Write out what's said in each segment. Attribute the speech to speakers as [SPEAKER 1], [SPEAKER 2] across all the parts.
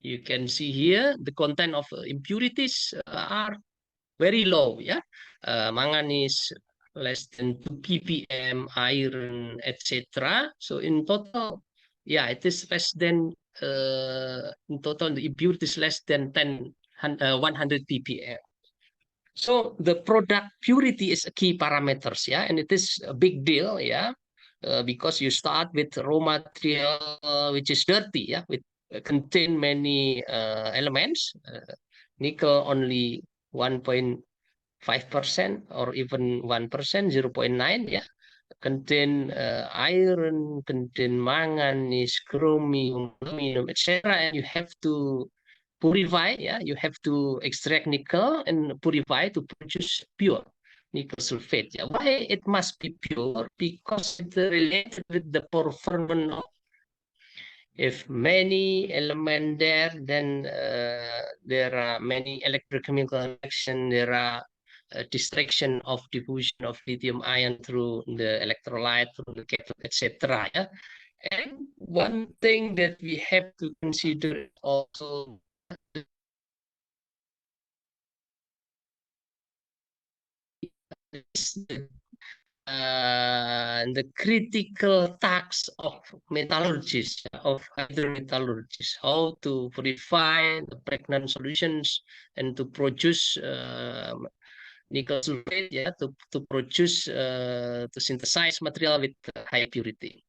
[SPEAKER 1] You can see here the content of impurities are very low. Yeah, manganese less than 2 ppm, iron, etc. So in total, yeah, it is less than in total the impurities less than 100 ppm. So the product purity is a key parameters, yeah, and it is a big deal, yeah, because you start with raw material which is dirty, yeah, with contain many elements. Nickel only 1.5% or even 1%, 0.9, yeah. Contain iron, contain manganese, chromium, aluminum, etc. And you have to purify, yeah, you have to extract nickel and purify to produce pure nickel sulfate. Yeah. Why it must be pure? Because it's related with the performance of, if many element there, then there are many electrochemical reaction, there are distraction of diffusion of lithium ion through the electrolyte, through the cathode, etc. Yeah? And one thing that we have to consider also is the critical task of metallurgists, of hydrometallurgists, how to purify the pregnant solutions and to produce nickel sulfate, yeah, to produce to synthesize material with high purity.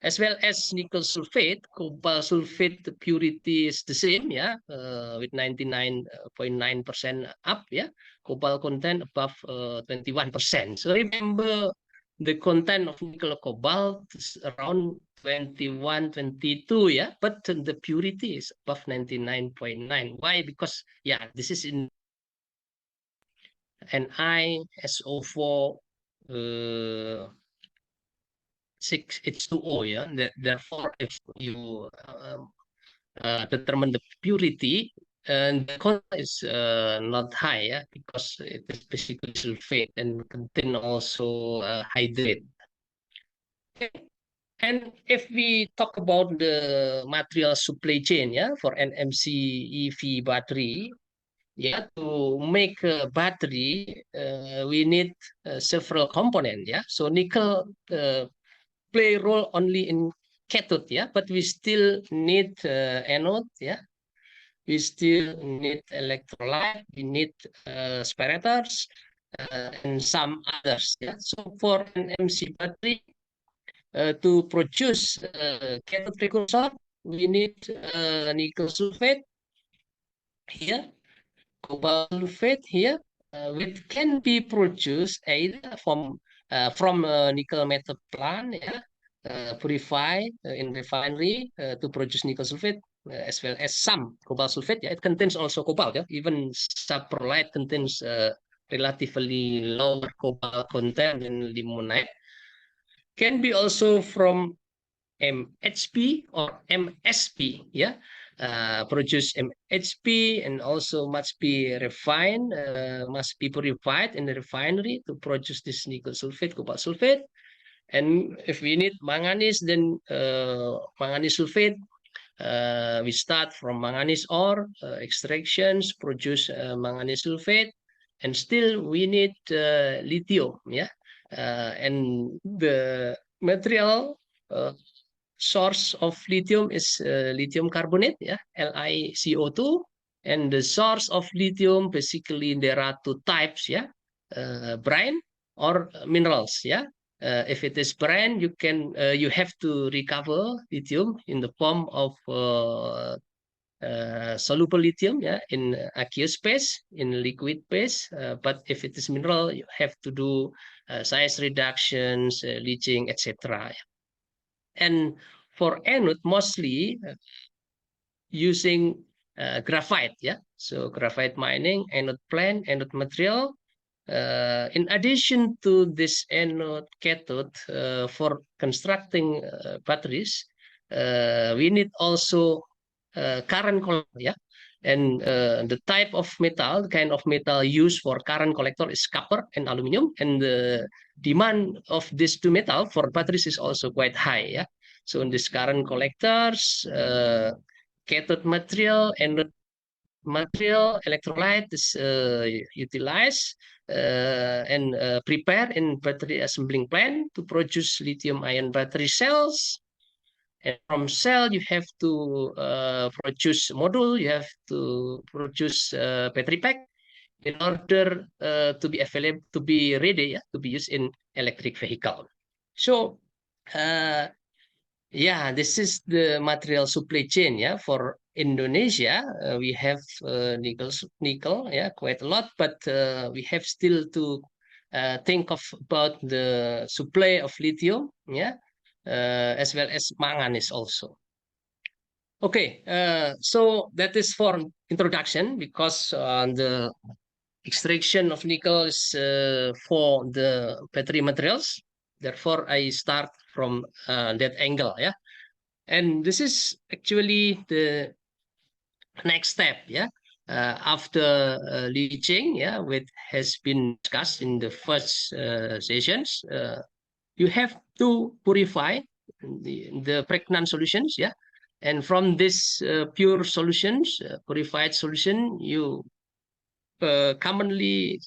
[SPEAKER 1] As well as nickel sulfate, cobalt sulfate purity is the same, yeah, with 99.9% up, yeah. Cobalt content above 21%. So remember, the content of nickel cobalt is around 21, 22, yeah, but the purity is above 99.9. Why? Because, yeah, this is in NiSO4 6H2O, yeah. Therefore, if you determine the purity, and the content is not high, yeah, because it is basically sulfate and contain also hydrate. Okay. And if we talk about the material supply chain, yeah, for NMC EV battery, yeah, to make a battery, we need several components, yeah. So nickel play role only in cathode, yeah, but we still need anode, yeah. We still need electrolyte, we need separators, and some others, yeah. So for an MC battery, to produce cathode precursor, we need nickel sulfate here, cobalt sulfate here, which can be produced either from nickel metal plant, yeah, purify in refinery to produce nickel sulfate, as well as some cobalt sulfate. Yeah, it contains also cobalt. Yeah, even saprolite contains relatively lower cobalt content than limonite. Can be also from MHP or MSP, yeah, produce MHP and also must be refined, must be purified in the refinery to produce this nickel sulfate, cobalt sulfate. And if we need manganese, then manganese sulfate, we start from manganese ore, extractions, produce manganese sulfate, and still we need lithium, yeah. And the material source of lithium is lithium carbonate, yeah, LiCO2. And the source of lithium, basically there are two types, yeah, brine or minerals, yeah. If it is brine, you have to recover lithium in the form of soluble lithium, yeah, in aqueous phase, in liquid phase. But if it is mineral, you have to do size reductions, leaching, etc. And for anode, mostly using graphite, yeah. So graphite mining, anode plant, anode material. In addition to this anode cathode, for constructing batteries, we need also current collector, yeah. And the type of metal, the kind of metal used for current collector is copper and aluminum. And the demand of these two metal for batteries is also quite high, yeah. So in these current collectors cathode material and material electrolyte is utilized and prepared in battery assembling plant to produce lithium-ion battery cells. And from cell, you have to produce module, you have to produce battery pack in order to be available, to be ready, yeah, to be used in electric vehicle. So, yeah, this is the material supply chain, yeah, for Indonesia. We have nickel, yeah, quite a lot, but we have still to think of about the supply of lithium, yeah, as well as manganese also. Okay, so that is for introduction because the extraction of nickel is for the battery materials. Therefore, I start from that angle, yeah. And this is actually the next step, yeah. After leaching, yeah, which has been discussed in the first sessions, you have to purify the pregnant solutions, yeah. And from this pure solutions, purified solution, you commonly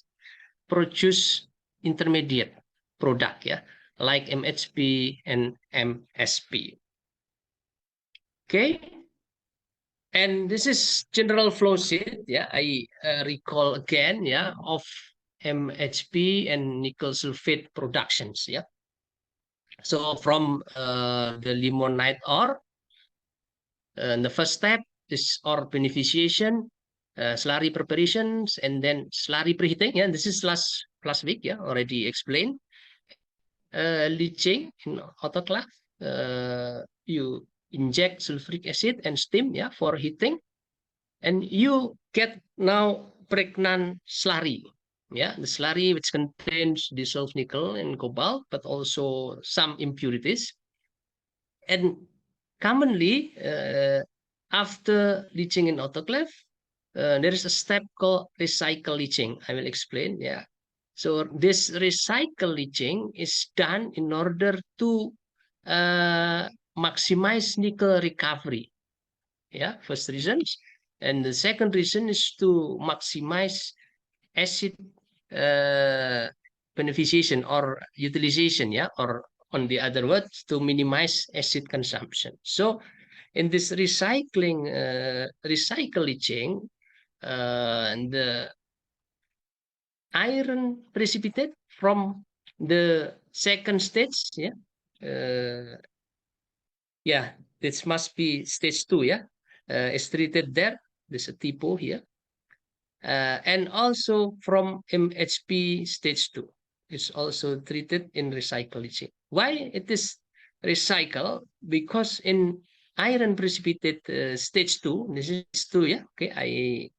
[SPEAKER 1] produce intermediate product, yeah, like MHP and MSP. Okay, and this is general flow sheet. Yeah, I recall again, yeah, of MHP and nickel sulfate productions. Yeah, so from the limonite ore, the first step is ore beneficiation, slurry preparations, and then slurry preheating. Yeah, this is last week. Yeah, already explained. Leaching in autoclave. You inject sulfuric acid and steam, yeah, for heating, and you get now pregnant slurry. Yeah, the slurry which contains dissolved nickel and cobalt, but also some impurities. And commonly, after leaching in autoclave, there is a step called recycle leaching. I will explain. Yeah. So this recycle leaching is done in order to maximize nickel recovery. Yeah, first reason. And the second reason is to maximize acid uh, beneficiation or utilization. Yeah, or on the other words, to minimize acid consumption. So in this recycle leaching, the iron precipitate from the second stage, yeah, uh, yeah, this must be stage 2, yeah, is treated there. There's a typo here, and also from MHP stage 2 is also treated in recycle leaching. Why it is recycle? Because in iron precipitate stage 2, this is 2, yeah, okay,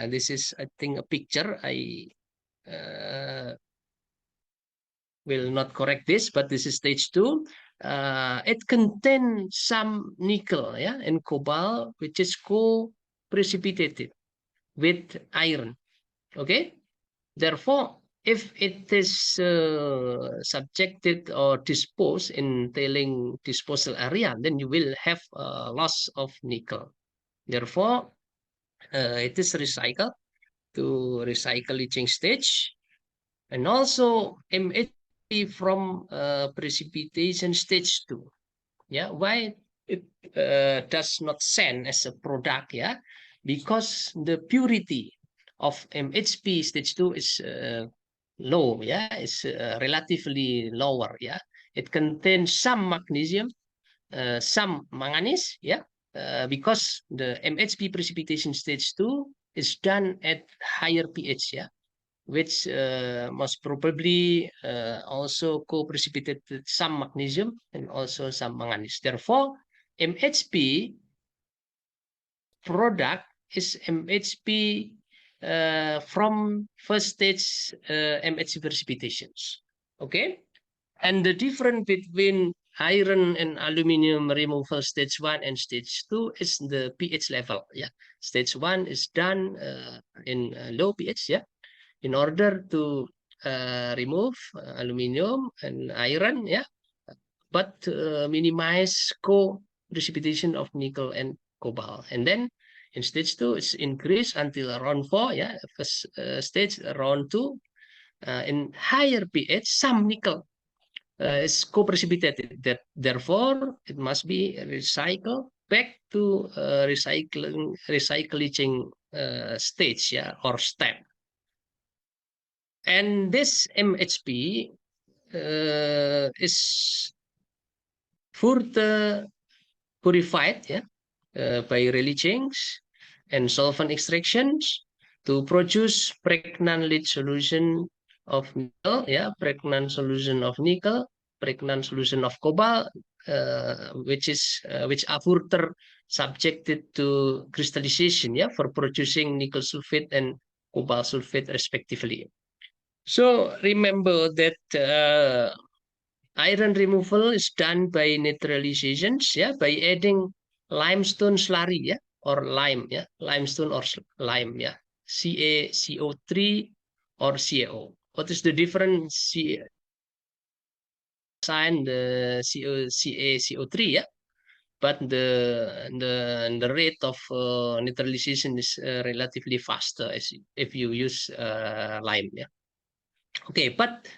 [SPEAKER 1] this is, I think, a picture. I will not correct this, but this is stage 2. It contains some nickel, yeah, and cobalt, which is co-precipitated with iron. Okay, therefore, if it is subjected or disposed in tailing disposal area, then you will have loss of nickel. Therefore, it is recycled to recycle leaching stage, and also MHP from precipitation stage 2. Yeah, why it does not send as a product? Yeah, because the purity of MHP stage 2 is low. Yeah, it's relatively lower. Yeah, it contains some magnesium, some manganese. Yeah, because the MHP precipitation stage 2 is done at higher pH. Yeah, which most probably also co-precipitated some magnesium and also some manganese. Therefore, MHP product is MHP from first stage MHP precipitations. Okay, and the difference between iron and aluminum removal stage 1 and stage 2 is the pH level. Yeah, stage 1 is done in low pH. Yeah, in order to remove aluminum and iron, yeah, but minimize co-precipitation of nickel and cobalt. And then in stage 2, it's increased until around 4. Yeah, first stage around 2. In higher pH, some nickel is co-precipitated. Therefore, it must be recycled back to recycling stage, yeah, or step. And this MHP is further purified, yeah, by releachings and solvent extractions to produce pregnant lead solution of nickel, yeah, pregnant solution of nickel, pregnant solution of cobalt, which are further subjected to crystallization, yeah, for producing nickel sulfate and cobalt sulfate respectively. So remember that iron removal is done by neutralizations, yeah, by adding limestone slurry, yeah, or lime, yeah, limestone or lime, yeah, CaCO3 or CaO. What is the difference? Sign the CaCO3, yeah, but the rate of neutralization is relatively faster as if you use lime, yeah. Okay, but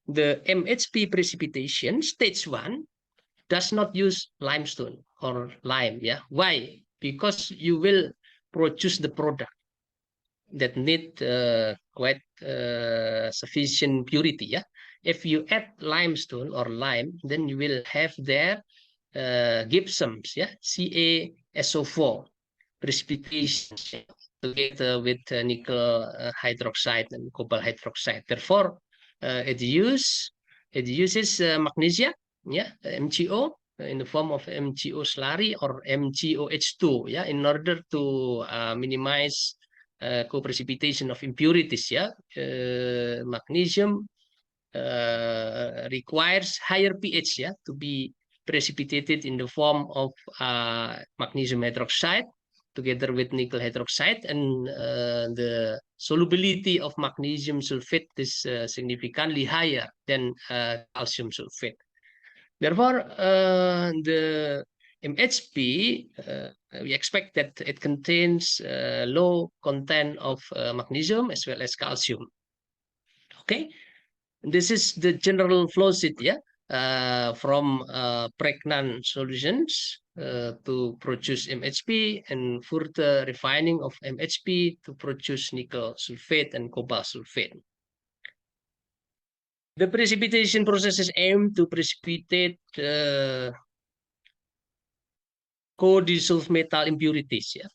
[SPEAKER 1] the MHP precipitation stage 1 does not use limestone or lime. Yeah, why? Because you will produce the product that need quite sufficient purity. Yeah, if you add limestone or lime, then you will have there gypsums. Yeah, CaSO4 precipitation together with nickel hydroxide and cobalt hydroxide. Therefore, it uses magnesia, yeah, MgO in the form of MgO slurry or MgOH2, yeah, in order to minimize co-precipitation of impurities, yeah. Magnesium requires higher pH, yeah, to be precipitated in the form of magnesium hydroxide together with nickel hydroxide, and the solubility of magnesium sulfate is significantly higher than calcium sulfate. Therefore, the MHP, we expect that it contains low content of magnesium as well as calcium. Okay, this is the general flow sheet, yeah, from pregnant solutions to produce MHP and further refining of MHP to produce nickel sulfate and cobalt sulfate. The precipitation processes aim to precipitate co-dissolved metal impurities, yeah,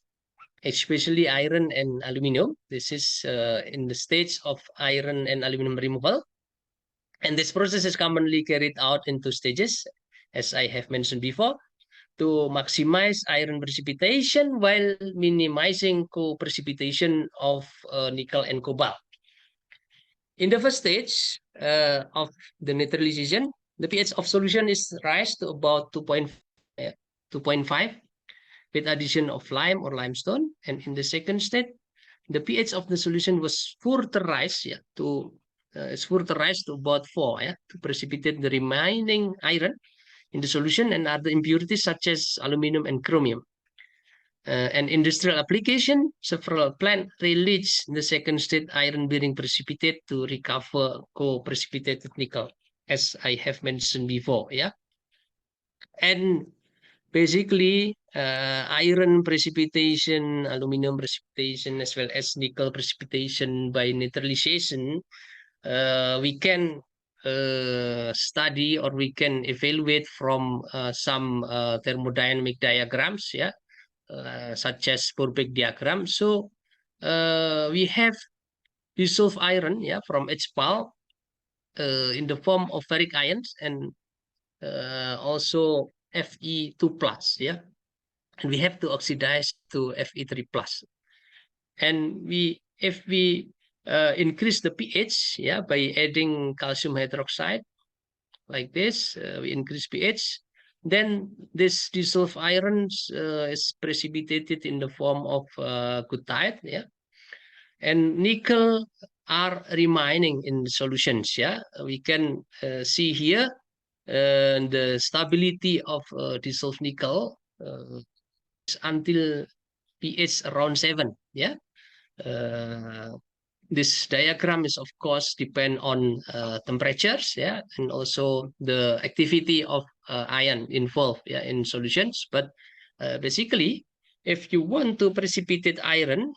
[SPEAKER 1] especially iron and aluminum. This is in the stage of iron and aluminum removal. And this process is commonly carried out in 2 stages, as I have mentioned before, to maximize iron precipitation while minimizing co-precipitation of nickel and cobalt. In the first stage of the neutralization, the pH of solution is raised to about 2.5 with addition of lime or limestone. And in the second stage, the pH of the solution was further raised, yeah, to about 4, yeah, to precipitate the remaining iron in the solution and other impurities such as aluminum and chromium. And industrial application, several plant release the second state iron bearing precipitate to recover co-precipitated nickel, as I have mentioned before. Yeah, and basically iron precipitation, aluminum precipitation, as well as nickel precipitation by neutralization, we can study or we can evaluate from some thermodynamic diagrams, yeah, such as Purbeck diagram. So we have dissolved iron, yeah, from its pulp in the form of ferric ions and also Fe2 plus, yeah, and we have to oxidize to Fe3 plus. And if we increase the pH, yeah, by adding calcium hydroxide like this, we increase pH, then this dissolved iron is precipitated in the form of goethite, yeah, and nickel are remaining in the solutions. Yeah, we can see here the stability of dissolved nickel until pH around 7. Yeah. Uh, this diagram is of course depend on temperatures, yeah, and also the activity of ion involved, yeah, in solutions. But basically, if you want to precipitate iron,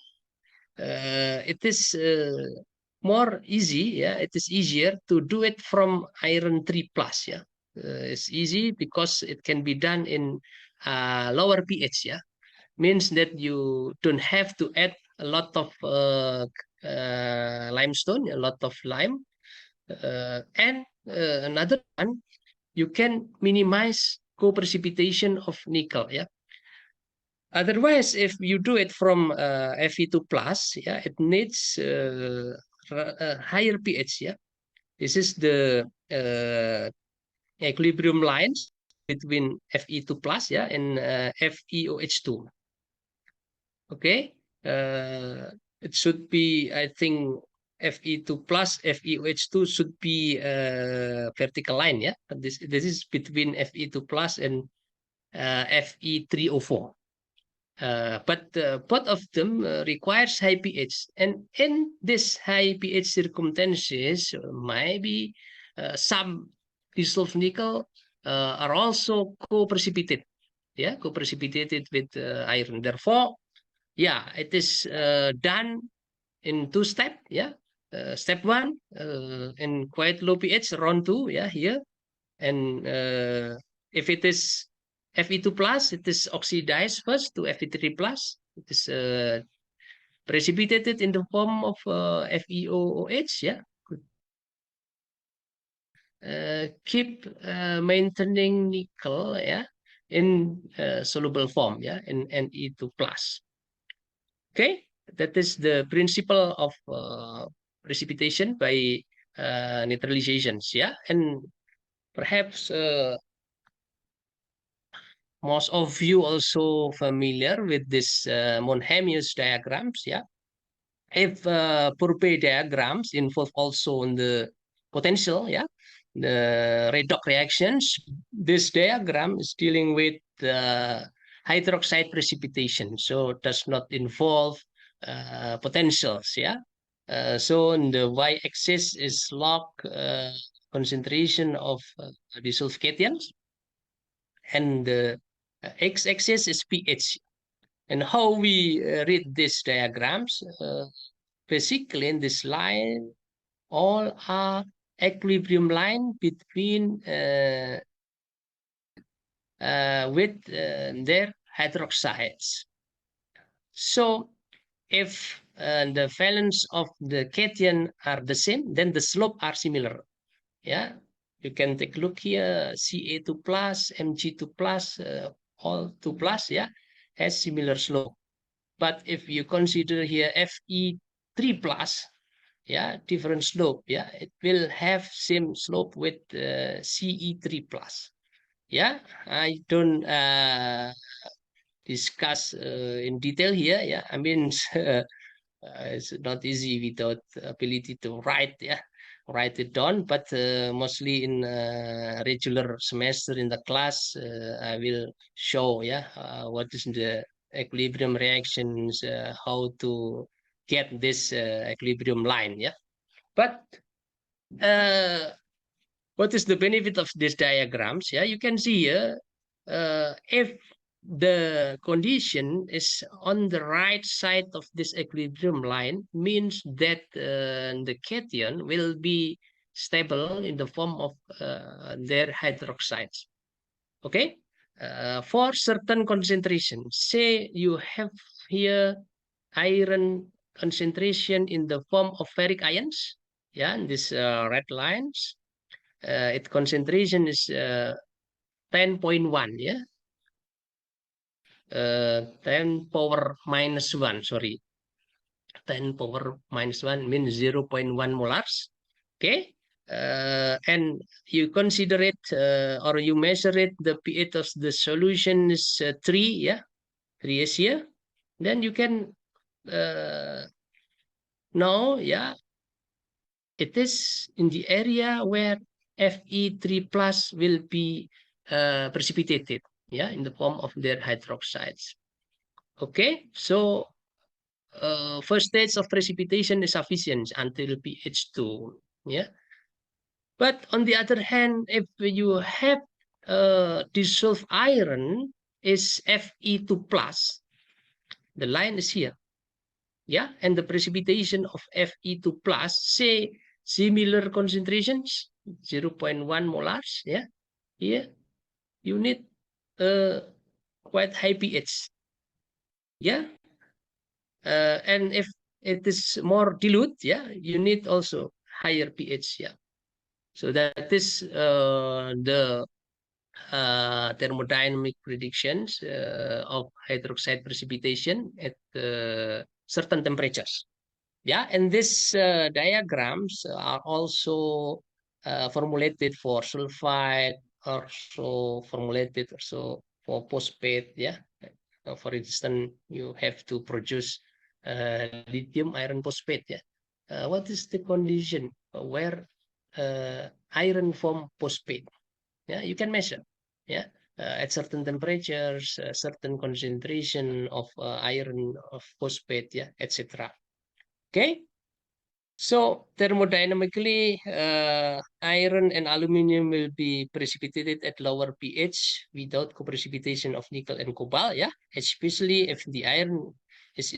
[SPEAKER 1] it is more easy, yeah, it is easier to do it from iron 3 plus, yeah. It's easy because it can be done in lower pH, yeah. Means that you don't have to add a lot of limestone, a lot of lime. And another one, you can minimize co-precipitation of nickel, yeah. Otherwise, if you do it from Fe2 plus, yeah, it needs higher pH, yeah. This is the equilibrium lines between Fe2 plus, yeah, and FeOH2. Okay, it should be, I think, Fe2 plus FeOH2 should be vertical line, yeah. This is between Fe2 plus and Fe3O4. But both of them requires high pH, and in this high pH circumstances, maybe some dissolved nickel are also co-precipitated, yeah, co-precipitated with iron. Therefore, yeah, it is done in two step, yeah. Step one, in quite low pH, around 2, yeah, here. And if it is Fe2 plus, it is oxidized first to Fe3 plus. It is precipitated in the form of FeOH, yeah. Keep maintaining nickel, yeah, in soluble form, yeah, in Ne2 plus. Okay, that is the principle of precipitation by neutralizations, yeah. And perhaps most of you also familiar with this Monheimius diagrams, yeah. If Purpey diagrams involve also in the potential, yeah, the redox reactions, this diagram is dealing with hydroxide precipitation, so it does not involve potentials, yeah. So in the y-axis is log concentration of dissolved cations, and the x-axis is pH. And how we read these diagrams, basically in this line, all are equilibrium line between with their hydroxides. So if the valence of the cation are the same, then the slope are similar. Yeah, you can take a look here, Ca2 plus, Mg2 plus, all 2 plus, yeah, has similar slope. But if you consider here Fe3 plus, yeah, different slope, yeah, it will have same slope with Ce3 plus. Yeah, I don't discuss in detail here. Yeah, I mean, it's not easy without ability to write, yeah, write it down. But mostly in regular semester in the class, I will show, yeah, what is the equilibrium reactions, how to get this equilibrium line, yeah. But uh, what is the benefit of these diagrams? Yeah, you can see here, if the condition is on the right side of this equilibrium line, means that the cation will be stable in the form of their hydroxides. Okay, for certain concentration, say you have here iron concentration in the form of ferric ions, yeah, and these red lines, its concentration is 10.1, yeah, 10 power minus 1, sorry, 10 power minus 1 means 0.1 molars. Okay, and you consider it or you measure it, the pH of the solution is 3, yeah, 3 is here, then you can know, yeah, it is in the area where Fe3 plus will be precipitated, yeah, in the form of their hydroxides. Okay, so first stage of precipitation is sufficient until pH 2. Yeah, but on the other hand, if you have dissolved iron is Fe2 plus, the line is here. Yeah, and the precipitation of Fe2 plus, say similar concentrations, 0.1 molars. Yeah, here you need quite high pH. Yeah, and if it is more dilute, yeah, you need also higher pH. Yeah, so that is the thermodynamic predictions of hydroxide precipitation at certain temperatures. Yeah, and these diagrams are also formulated for sulfide, also formulated also for phosphate. Yeah, for instance, you have to produce lithium iron phosphate. Yeah, what is the condition where iron form phosphate? Yeah, you can measure. Yeah, at certain temperatures, certain concentration of iron of phosphate. Yeah, etc. Okay. So thermodynamically, iron and aluminum will be precipitated at lower pH without co-precipitation of nickel and cobalt. Yeah, especially if the iron is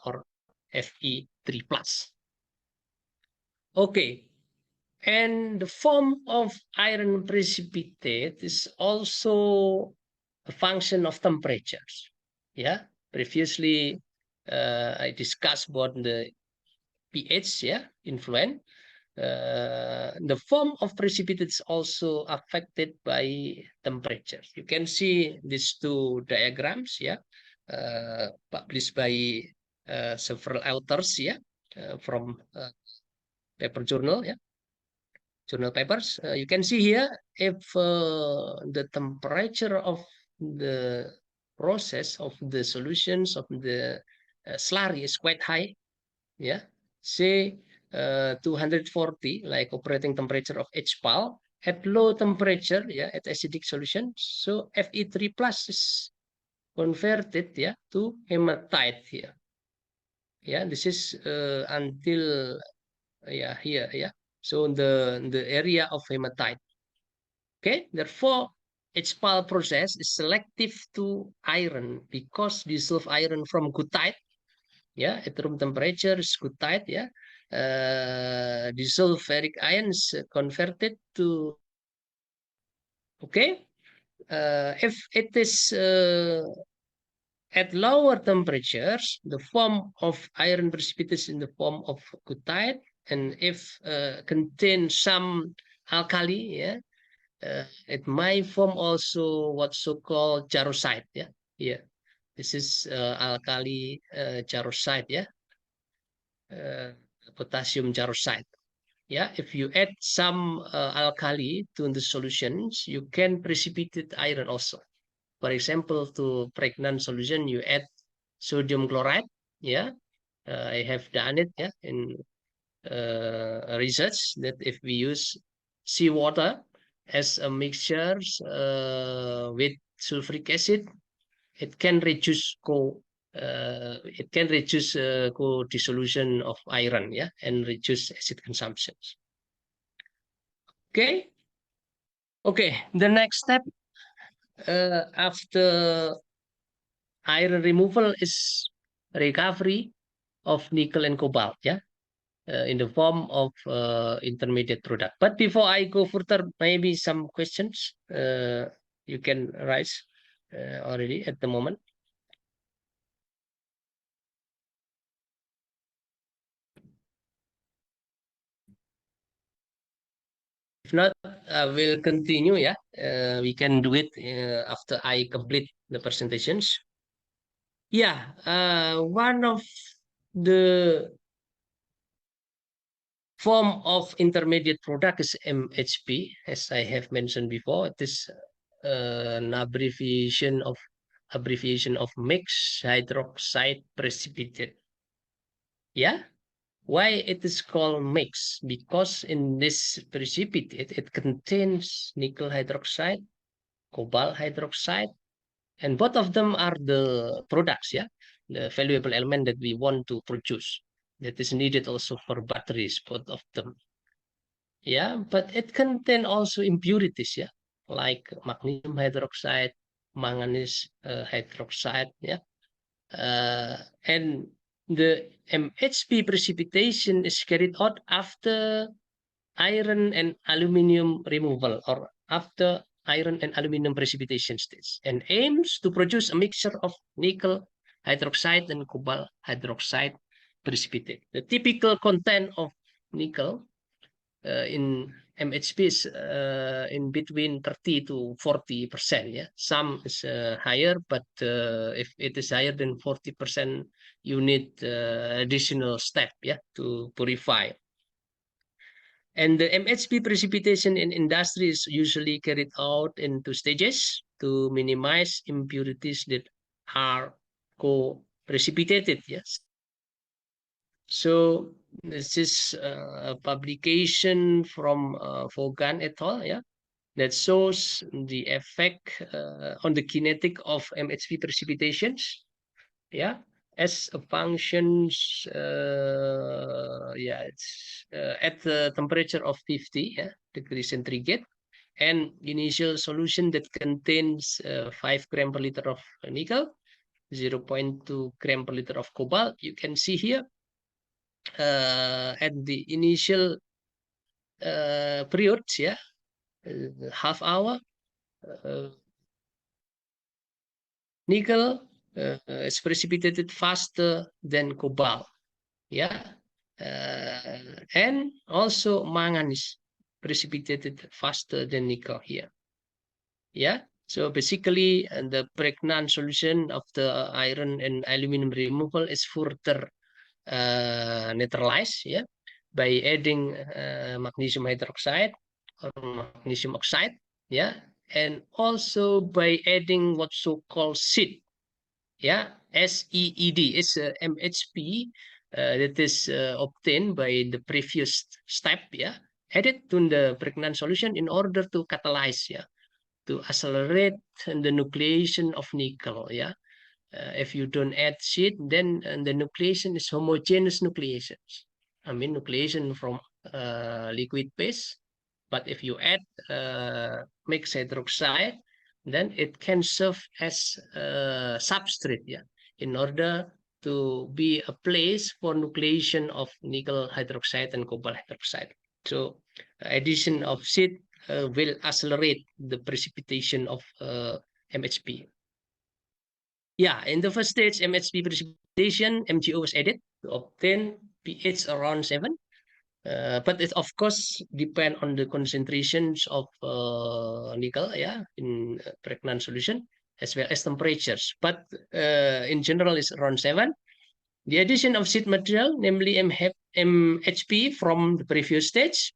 [SPEAKER 1] or Fe3 plus. Okay, and the form of iron precipitate is also a function of temperatures. Yeah, previously I discussed about the pH. Yeah, influence. The form of precipitate is also affected by temperature. You can see these two diagrams, yeah, published by several authors, yeah, from paper journal, yeah, journal papers. You can see here if the temperature of the process of the solutions of the slurry is quite high, yeah, say 240 like operating temperature of HPAL at low temperature, yeah, at acidic solution, so Fe3 plus is converted, yeah, to hematite here. Yeah, this is until yeah here, yeah, so the area of hematite. Okay, therefore HPAL process is selective to iron because dissolve iron from goethite. Yeah, at room temperature is goethite. Yeah, dissolved ferric ions converted to. Okay, if it is at lower temperatures, the form of iron precipitate in the form of goethite, and if contain some alkali, yeah, it might form also what's so called jarosite. Yeah, yeah, this is alkali jarosite. Yeah, uh, potassium jarosite. Yeah, if you add some alkali to the solutions, you can precipitate iron also. For example, to pregnant solution, you add sodium chloride. Yeah, I have done it. Yeah, in research that if we use seawater as a mixture with sulfuric acid, it can reduce co-dissolution of iron, yeah, and reduce acid consumption. Okay. Okay. The next step after iron removal is recovery of nickel and cobalt. Yeah. In the form of intermediate product. But before I go further, maybe some questions you can raise already at the moment. If not, I will continue. Yeah, we can do it after I complete the presentations. Yeah, one of the form of intermediate product is MHP, as I have mentioned before. It is an abbreviation of mixed hydroxide precipitate. Yeah. Why it is called mix? Because in this precipitate, it contains nickel hydroxide, cobalt hydroxide, And both of them are the products, yeah, the valuable element that we want to produce, that is needed also for batteries, both of them. Yeah, but it contain also impurities, yeah, like magnesium hydroxide, manganese hydroxide, yeah. And the MHP precipitation is carried out after iron and aluminum removal, or after iron and aluminum precipitation stage, and aims to produce a mixture of nickel hydroxide and cobalt hydroxide precipitate. The typical content of nickel in MHP is in between 30 to 40%. Yeah, some is higher, but if it is higher than 40%, you need additional step, yeah, to purify. And the MHP precipitation in industry is usually carried out in two stages to minimize impurities that are co-precipitated. Yes. So this is a publication from Vaughan et al. Yeah, that shows the effect on the kinetic of MHP precipitations. Yeah, as a functions. Yeah, it's at the temperature of 50, yeah, degrees centigrade, and initial solution that contains 5 gram per liter of nickel, 0.2 gram per liter of cobalt. You can see here at the initial periods, yeah, half hour, uh, nickel is precipitated faster than cobalt, yeah, and also manganese precipitated faster than nickel here, yeah. So basically, the pregnant solution of the iron and aluminum removal is further neutralized, yeah, by adding magnesium hydroxide or magnesium oxide, yeah, and also by adding what's so called SEED, yeah, SEED is MHP that is obtained by the previous step, yeah, added to the pregnant solution in order to catalyze, yeah, to accelerate the nucleation of nickel, yeah. If you don't add shit, then the nucleation is homogeneous nucleations. I mean, nucleation from liquid phase. But if you add mixed hydroxide, then it can serve as a substrate, yeah, in order to be a place for nucleation of nickel hydroxide and cobalt hydroxide. So, addition of shit will accelerate the precipitation of MHP. Yeah, in the first stage, MHP precipitation, MgO was added to obtain pH around 7. But it, of course, depend on the concentrations of nickel, yeah, in pregnant solution, as well as temperatures. But in general, it's around 7. The addition of seed material, namely MHP from the previous stage,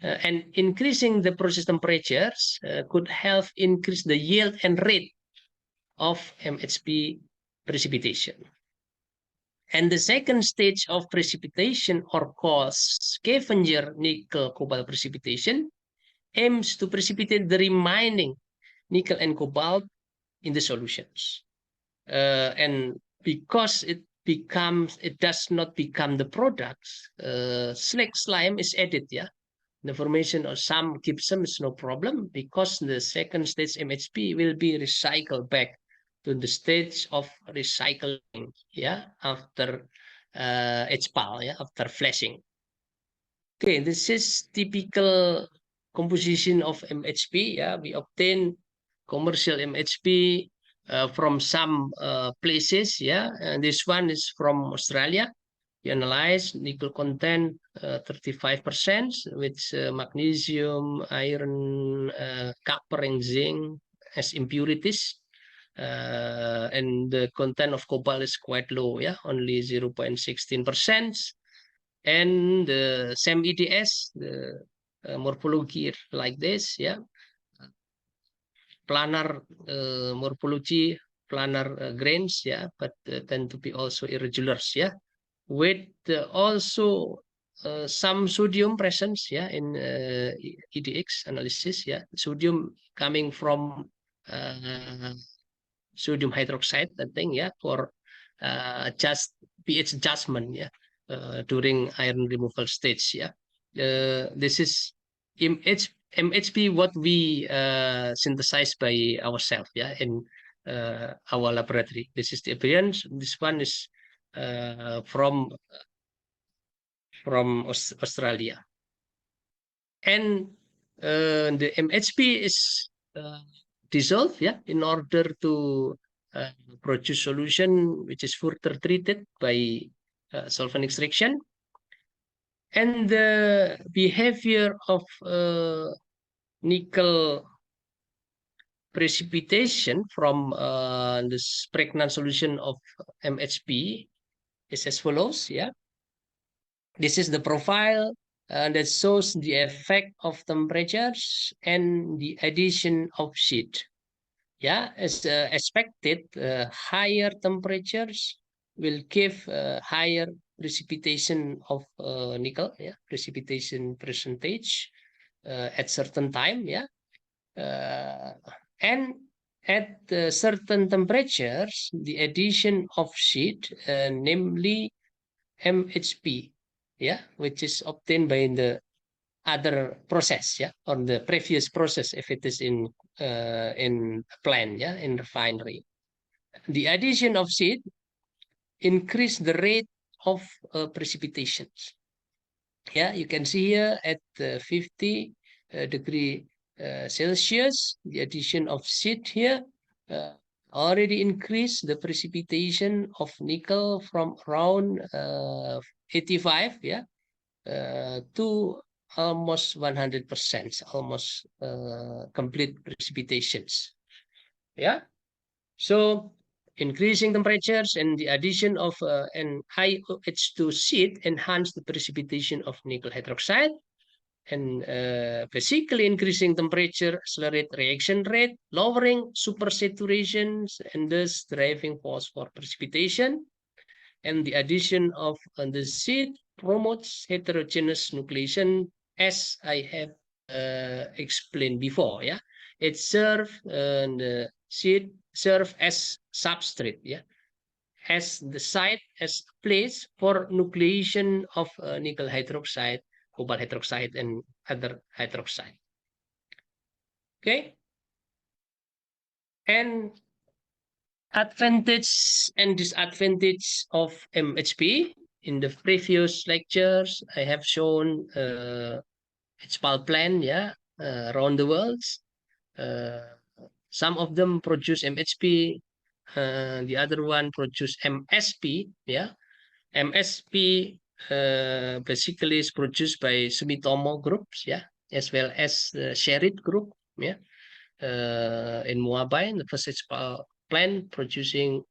[SPEAKER 1] and increasing the process temperatures could help increase the yield and rate of MHP precipitation. And the second stage of precipitation, or called scavenger nickel cobalt precipitation, aims to precipitate the remaining nickel and cobalt in the solutions. And because it does not become the products, slag slime is added, yeah. The formation of some gypsum is no problem because the second stage MHP will be recycled back to the stage of recycling, yeah, after HPAL, yeah, after flashing. Okay, this is typical composition of MHP. Yeah, we obtain commercial MHP from some places. Yeah, and this one is from Australia. We analyze nickel content 35% with magnesium, iron, copper, and zinc as impurities. And the content of cobalt is quite low, yeah, only 0.16%. And the same EDS, the morphology like this, yeah, planar morphology, planar grains, yeah, but tend to be also irregulars, yeah, with also some sodium presence, yeah, in EDX analysis, yeah, sodium coming from uh, sodium hydroxide, I think, yeah, for just pH adjustment, yeah, during iron removal stage, yeah. This is MHP what we synthesize by ourselves, yeah, in our laboratory. This is the appearance. This one is from Australia. And the MHP is dissolved, yeah, in order to uh, produce solution which is further treated by solvent extraction. And the behavior of nickel precipitation from this pregnant solution of MHP is as follows, yeah. This is the profile that shows the effect of temperatures and the addition of sheet. Yeah, as expected, higher temperatures will give higher precipitation of nickel, yeah, precipitation percentage at certain time, yeah. Uh, and at certain temperatures, the addition of sheet, namely MHP, yeah, which is obtained by the other process, yeah, or the previous process if it is in plant, yeah, in refinery. The addition of seed increase the rate of precipitations. Yeah, you can see here at 50 degree Celsius, the addition of seed here uh, already increased the precipitation of nickel from around 85, yeah, to almost 100%, almost complete precipitations. Yeah. So increasing temperatures and the addition of an IOH2 sheet enhance the precipitation of nickel hydroxide, and basically increasing temperature accelerate reaction rate, lowering supersaturations, and thus driving force for precipitation. And the addition of the seed promotes heterogeneous nucleation, as I have explained before. Yeah, it serves the seed serve as substrate. Yeah, as the site as place for nucleation of nickel hydroxide, cobalt hydroxide, and other hydroxide. Okay, and advantage and disadvantage of MHP. In the previous lectures, I have shown HPAL plant, yeah, around the world. Uh, some of them produce MHP, the other one produce MSP, yeah. MSP basically is produced by Sumitomo groups, yeah, as well as the Sherit group, yeah, in Moabai, the first plant producing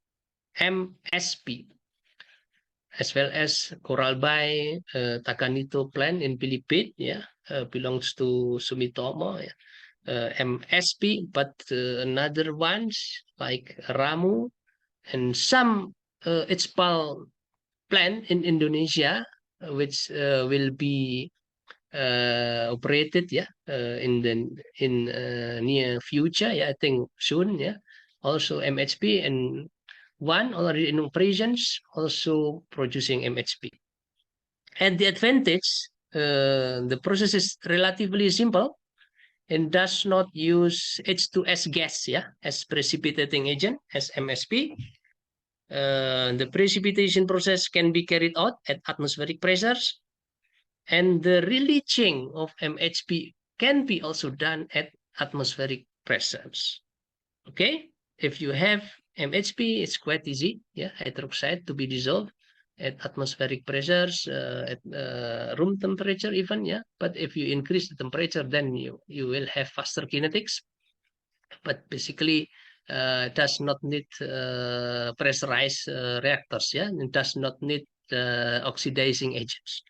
[SPEAKER 1] MSP, as well as Coralbay Takanito plant in Philippines, yeah, belongs to Sumitomo, yeah. MSP, but another ones like Ramu and some HPAL plant in Indonesia, which will be operated, yeah, in near future, yeah, I think soon, yeah. Also MHP, and one already in operations, also producing MHP. And the advantage, the process is relatively simple and does not use H2S gas, yeah, as precipitating agent as MSP. The precipitation process can be carried out at atmospheric pressures, and the releaching of MHP can be also done at atmospheric pressures. Okay, if you have MHP, it's quite easy, yeah, hydroxide to be dissolved at atmospheric pressures, at room temperature even, yeah. But if you increase the temperature, then you will have faster kinetics. But basically, does not need pressurized reactors, yeah. It does not need oxidizing agents.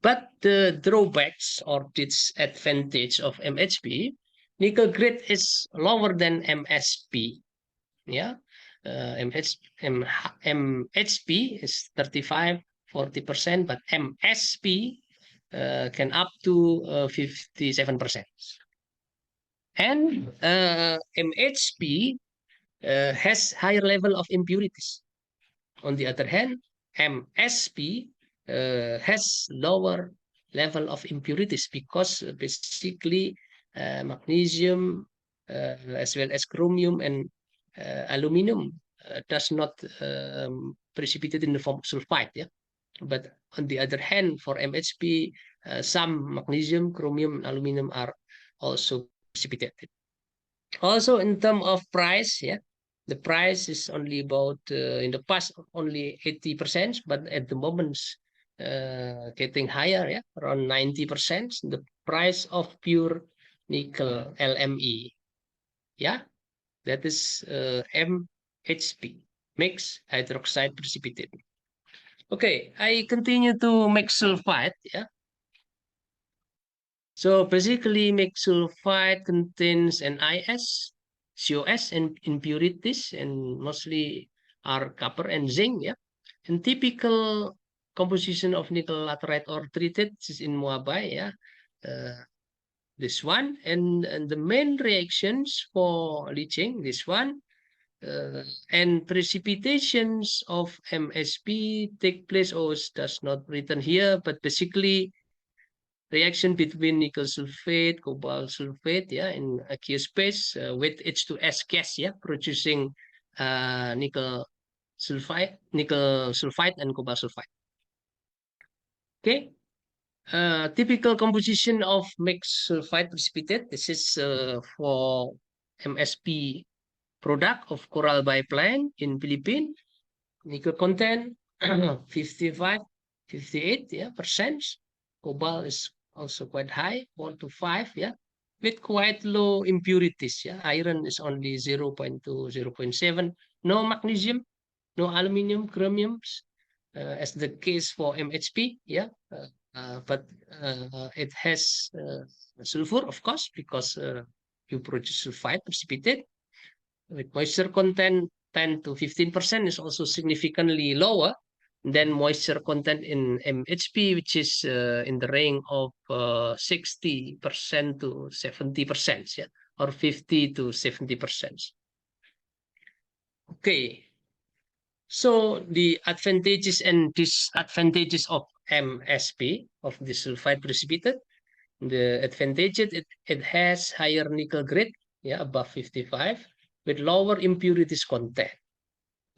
[SPEAKER 1] But the drawbacks or disadvantage of MHP, nickel grit is lower than MSP. Yeah, MHP is 35-40%, but MSP can up to 57%. And MHP has higher level of impurities. On the other hand, MSP has lower level of impurities because basically magnesium as well as chromium and aluminum does not precipitate in the form of sulfide. Yeah, but on the other hand, for MHP, some magnesium, chromium, and aluminum are also precipitated. Also, in terms of price, yeah, the price is only about in the past only 80%, but at the moment getting higher, yeah, around 90%. The price of pure nickel LME, yeah, that is MHP, mixed hydroxide precipitate. Okay, I continue to make sulfide, yeah. So basically, mixed sulfide contains NIS, COS, and impurities, and mostly are copper and zinc. Yeah, and typical composition of nickel laterite ore treated is in Moabai. Yeah, uh, this one, and the main reactions for leaching this one. And precipitations of MSP take place, or it does not written here, but basically reaction between nickel sulfate, cobalt sulfate, yeah, in aqueous space with H2S gas, yeah, producing nickel sulfide, and cobalt sulfide. Okay, typical composition of mixed sulfide precipitate. This is for MSP product of coral biplane in Philippines. Nickel content 55, 58, yeah, percent. Cobalt is also quite high, 4 to 5, yeah, with quite low impurities. Yeah, iron is only 0.2, 0.7. No magnesium, no aluminum, chromiums, as the case for MHP. Yeah, but it has sulfur, of course, because you produce sulfide precipitate with moisture content 10 to 15% is also significantly lower than moisture content in MHP, which is in the range of 60% to 70%, yeah, or 50 to 70%. Okay, so the advantages and disadvantages of MSP, of the sulfide precipitate. The advantage, it has higher nickel grade, yeah, above 55, with lower impurities content.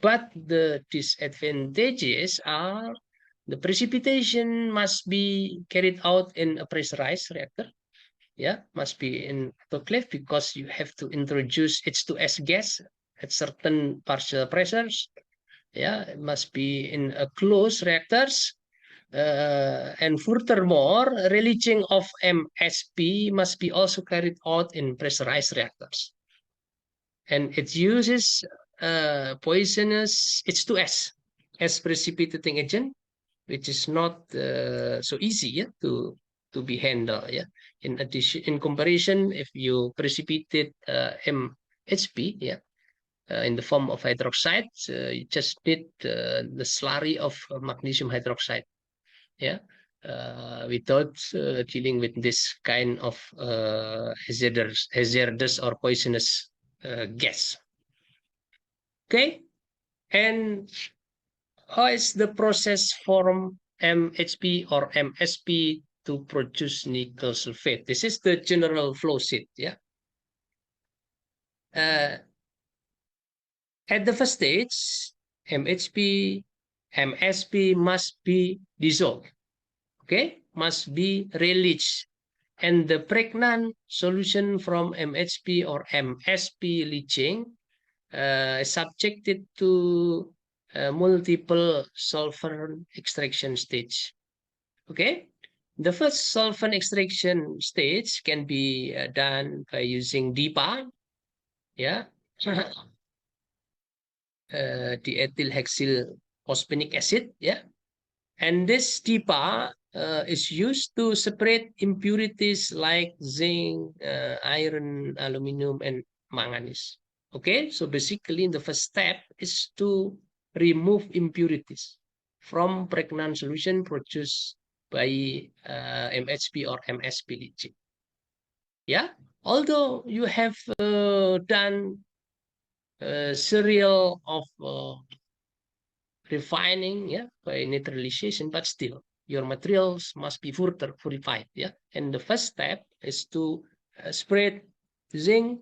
[SPEAKER 1] But the disadvantages are the precipitation must be carried out in a pressurized reactor. Yeah, must be in autoclave because you have to introduce H2S gas at certain partial pressures. Yeah, it must be in a closed reactors. And furthermore, releaching of MSP must be also carried out in pressurized reactors. And it uses poisonous H2S as precipitating agent, which is not so easy, yeah, to be handled. Yeah. In addition, in comparison, if you precipitate MHP, yeah, in the form of hydroxide, you just need the slurry of magnesium hydroxide. Yeah. Without dealing with this kind of hazardous or poisonous gas. Okay, and how is the process from MHP or MSP to produce nickel sulfate? This is the general flow sheet. Yeah. Uh, at the first stage, MHP, MSP must be dissolved. Okay, must be released. And the pregnant solution from MHP or MSP leaching subjected to multiple sulfur extraction stage. Okay, the first solvent extraction stage can be done by using DPA, yeah, diethyl hexyl phosphenic acid, yeah, and this DPA is used to separate impurities like zinc, iron, aluminum, and manganese. Okay, so basically the first step is to remove impurities from pregnant solution produced by MHP or MSP leaching. Yeah, although you have done serial of refining, yeah, by neutralization, but still your materials must be further purified, yeah. And the first step is to spread zinc,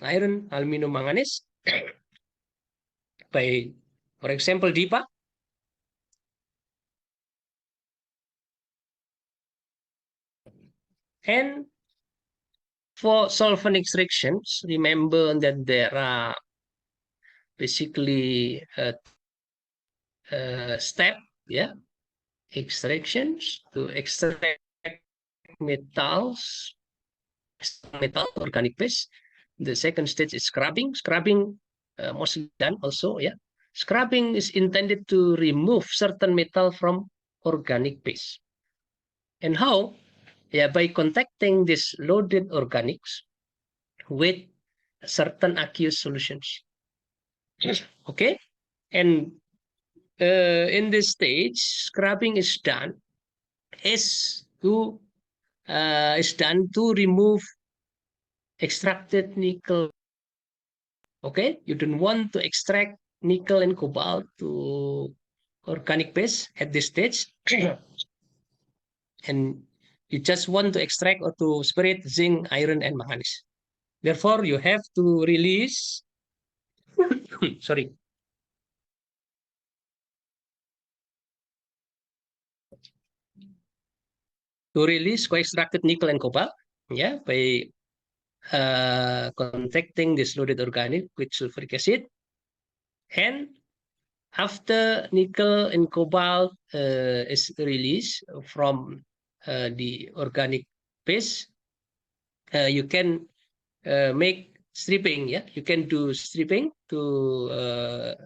[SPEAKER 1] iron, aluminum, manganese by, for example, DIPA. And for solvent extractions, remember that there are basically step, yeah, extractions to extract metals, metal, organic base. The second stage is scrubbing. Scrubbing mostly done also, yeah. Scrubbing is intended to remove certain metal from organic base. And how? Yeah, by contacting these loaded organics with certain aqueous solutions. Okay? And in this stage, scrubbing is to is done to remove extracted nickel. Okay, you don't want to extract nickel and cobalt to organic base at this stage, and you just want to extract or to separate zinc, iron, and manganese. Therefore, you have to release. Sorry, to release co-extracted nickel and cobalt. Yeah, by contacting this loaded organic with sulfuric acid, and after nickel and cobalt is released from the organic base, you can make stripping. Yeah, you can do stripping to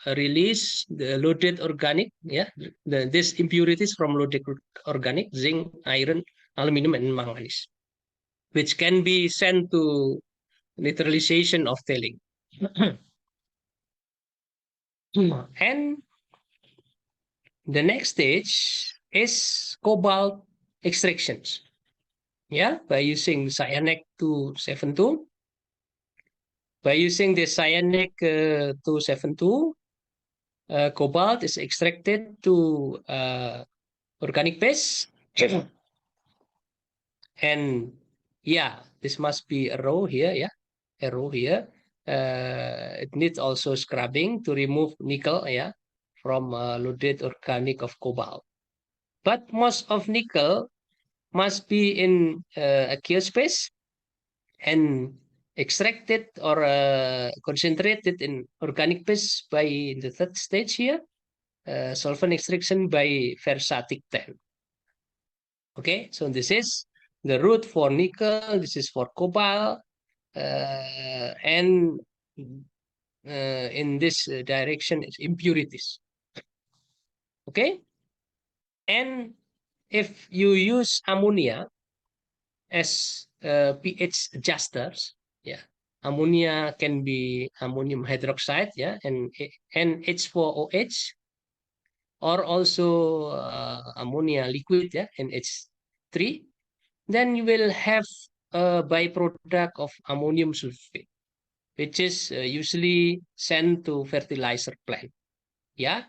[SPEAKER 1] release the loaded organic. Yeah, these impurities from loaded organic, zinc, iron, aluminum, and manganese, which can be sent to neutralization of tailing. And the next stage is cobalt extractions. Yeah, by using cyanic 272. By using the cyanic 272, cobalt is extracted to organic base. And yeah, this must be a row here. Yeah, a row here. It needs also scrubbing to remove nickel. Yeah, from loaded organic of cobalt. But most of nickel must be in aqueous phase and extracted or concentrated in organic phase by the third stage here, solvent extraction by ferritic 10. Okay, so this is the route for nickel, this is for cobalt, and in this direction is impurities. Okay, and if you use ammonia as pH adjusters, yeah, ammonia can be ammonium hydroxide, yeah, and H4OH, or also ammonia liquid, yeah, NH3. Then you will have a byproduct of ammonium sulfate, which is usually sent to fertilizer plant. Yeah.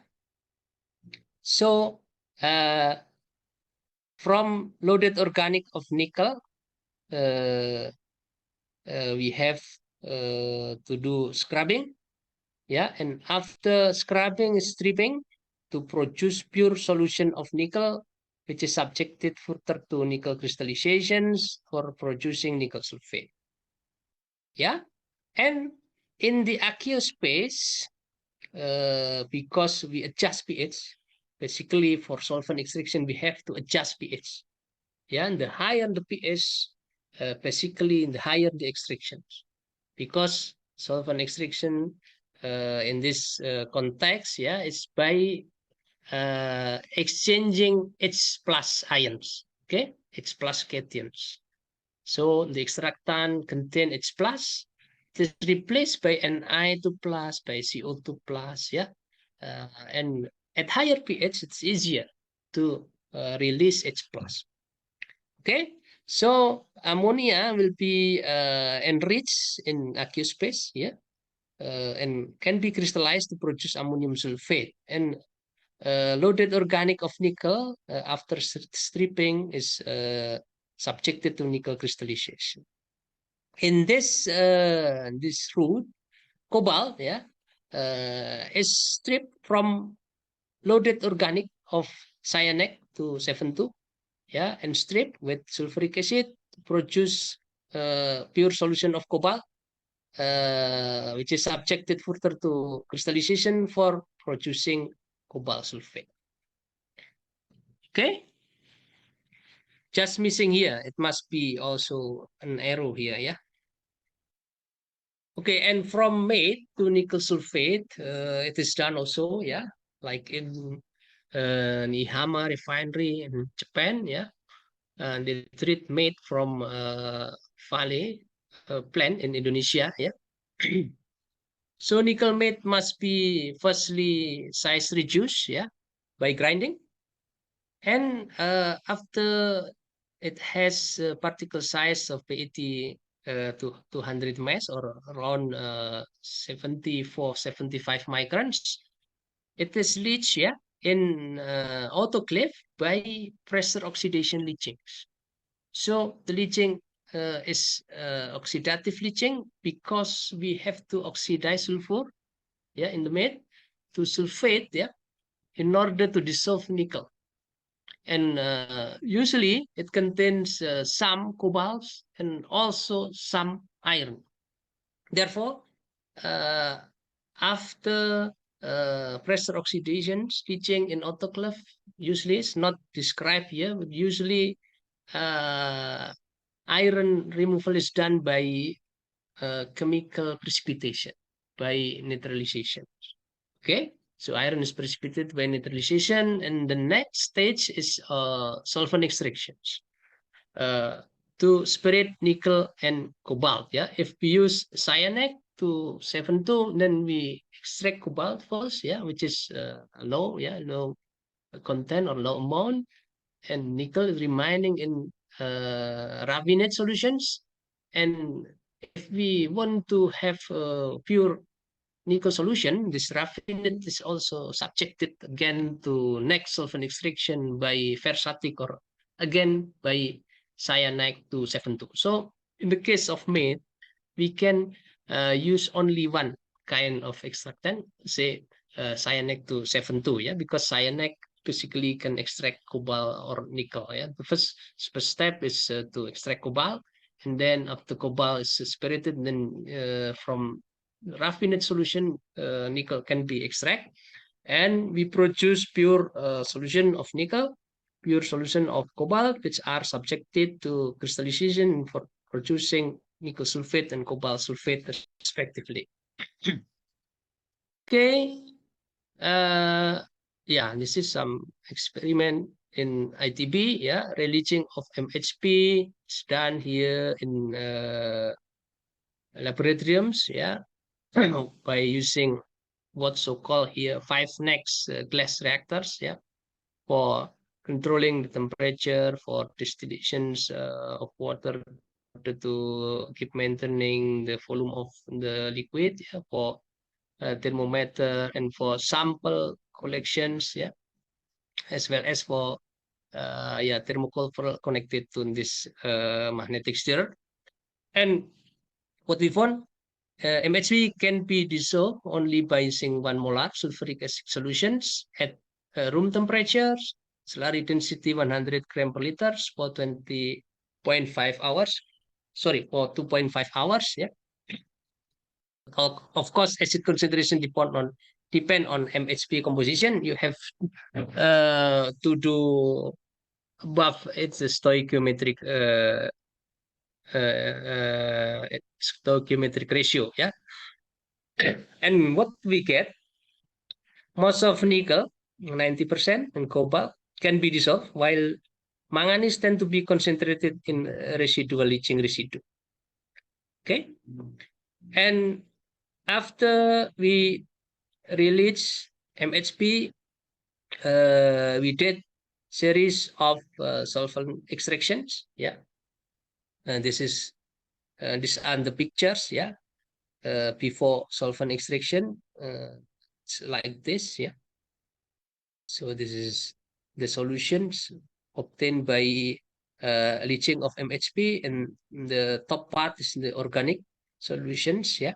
[SPEAKER 1] So from loaded organic of nickel, uh, we have to do scrubbing. Yeah, and after scrubbing, stripping to produce pure solution of nickel, which is subjected further to nickel crystallizations for producing nickel sulfate. Yeah, and in the aqueous phase, because we adjust pH, basically for solvent extraction, we have to adjust pH. Yeah, and the higher the pH, basically in the higher the extractions, because solvent extraction in this context, yeah, is by exchanging H plus ions, okay, H plus cations. So the extractant contain H plus, it is replaced by Ni2 plus, by CO2 plus, yeah, and at higher pH, it's easier to release H plus. Okay, So ammonia will be enriched in aqueous phase, yeah, and can be crystallized to produce ammonium sulfate. And loaded organic of nickel after stripping is subjected to nickel crystallization. In this route, cobalt, yeah, is stripped from loaded organic of cyanide to 7,2, yeah, and stripped with sulfuric acid to produce pure solution of cobalt, which is subjected further to crystallization for producing cobalt sulfate. Okay, just missing here. It must be also an arrow here, yeah. Okay, and from mate to nickel sulfate, it is done also, yeah, like in Nihama refinery in Japan, yeah. And they treat mate from Vale plant in Indonesia, yeah. So nickel mate must be firstly size reduced, yeah, by grinding, and after it has a particle size of PET to 200 mesh or around 74, 75 microns, it is leached, yeah, in autoclave by pressure oxidation leaching. So the leaching is oxidative leaching because we have to oxidize sulfur, yeah, in the mate to sulfate, yeah, in order to dissolve nickel. And usually it contains some cobalt and also some iron. Therefore, uh, after pressure oxidation, leaching in autoclave usually is not described here, but usually uh, iron removal is done by chemical precipitation, by neutralization. Okay, so iron is precipitated by neutralization, and the next stage is solvent extractions uh, to separate nickel and cobalt. Yeah, if we use cyanide to 7,2, then we extract cobalt first, yeah, which is low, yeah, low content or low amount, and nickel is remaining in raffinate solutions. And if we want to have pure nickel solution, this raffinate is also subjected again to next solvent extraction by ferritic or again by cyanide to 7,2. So in the case of mate, we can use only one kind of extractant, say cyanide to 7,2, yeah, because cyanide basically can extract cobalt or nickel, yeah. The first step is to extract cobalt, and then after cobalt is separated, then from raffinate solution, nickel can be extracted, and we produce pure solution of nickel, pure solution of cobalt, which are subjected to crystallization for producing nickel sulfate and cobalt sulfate respectively. Okay, uh, yeah, this is some experiment in ITB, yeah, releasing of MHP is done here in laboratoriums, yeah, by using what so-called here 5 next glass reactors, yeah, for controlling the temperature, for distillations of water to keep maintaining the volume of the liquid, yeah, for thermometer and for sample collections, yeah, as well as for yeah, thermocouple connected to this magnetic stirrer. And what we found, MHP can be dissolved only by using 1 molar sulfuric acid solutions at room temperatures, slurry density 100 gram per liter for 20.5 hours. Sorry, for 2.5 hours. Yeah. Of course, acid concentration depend on MHP composition. You have to do above it's a stoichiometric stoichiometric ratio. Yeah. And what we get, most of nickel, 90%, and cobalt can be dissolved, while manganese tend to be concentrated in residual leaching residue. Okay. And after we release MHP, we did series of solvent extractions. Yeah. These are the pictures, yeah, before solvent extraction. It's like this, yeah. So this is the solutions obtained by leaching of MHP, and the top part is the organic solutions, yeah.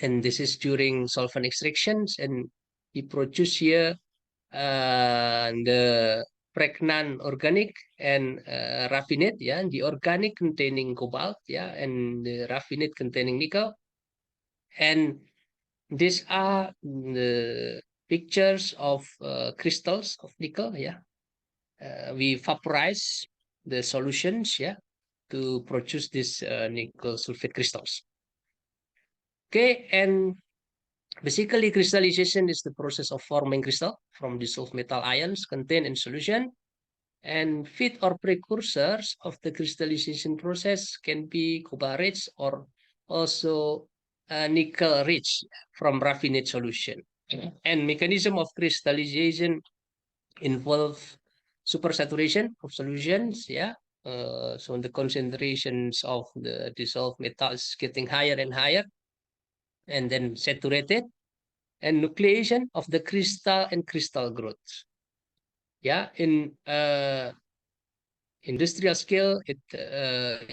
[SPEAKER 1] And this is during solvent extractions, and we produce here the pregnant organic and raffinate, yeah, the organic containing cobalt, yeah, and the raffinate containing nickel. And these are the pictures of crystals of nickel, yeah. We vaporize the solutions, yeah, to produce these nickel sulfate crystals. Okay, and basically crystallization is the process of forming crystal from dissolved metal ions contained in solution. And feed or precursors of the crystallization process can be cobalt rich or also nickel rich from raffinate solution. And mechanism of crystallization involve supersaturation of solutions, yeah. So the concentrations of the dissolved metals getting higher and higher, and then saturated, and nucleation of the crystal and crystal growth. Yeah, in industrial scale, it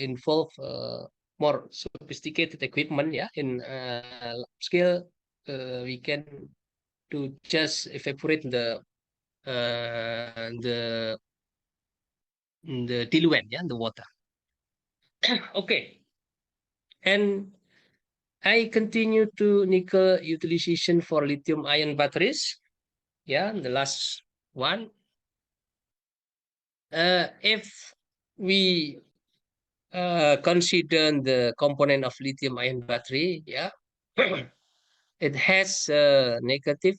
[SPEAKER 1] involve more sophisticated equipment. Yeah, in scale, we can to just evaporate the the diluent, yeah, the water. Okay, and I continue to nickel utilization for lithium ion batteries. Yeah, the last one. If we consider the component of lithium ion battery, yeah, it has a negative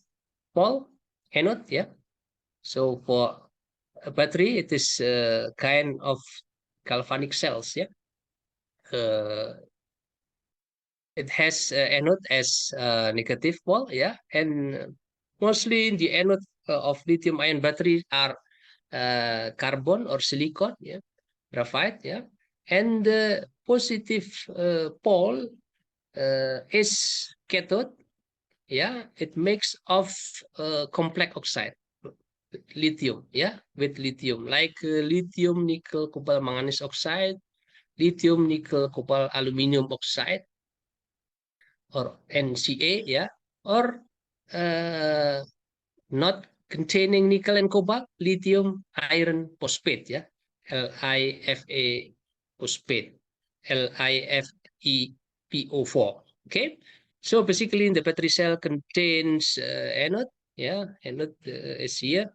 [SPEAKER 1] pole anode, yeah. So for a battery, it is a kind of galvanic cells, yeah. Uh, it has anode as negative pole, yeah, and mostly the anode of lithium ion batteries are carbon or silicon, yeah, graphite, yeah, and the positive pole is cathode, yeah. It makes of complex oxide, lithium, yeah, with lithium, like lithium nickel cobalt manganese oxide, lithium nickel cobalt aluminum oxide, or NCA, yeah, or uh, not containing nickel and cobalt, lithium iron phosphate, yeah, LiFa phosphate, LiFePO4. Okay, so basically the battery cell contains anode, yeah, anode is here,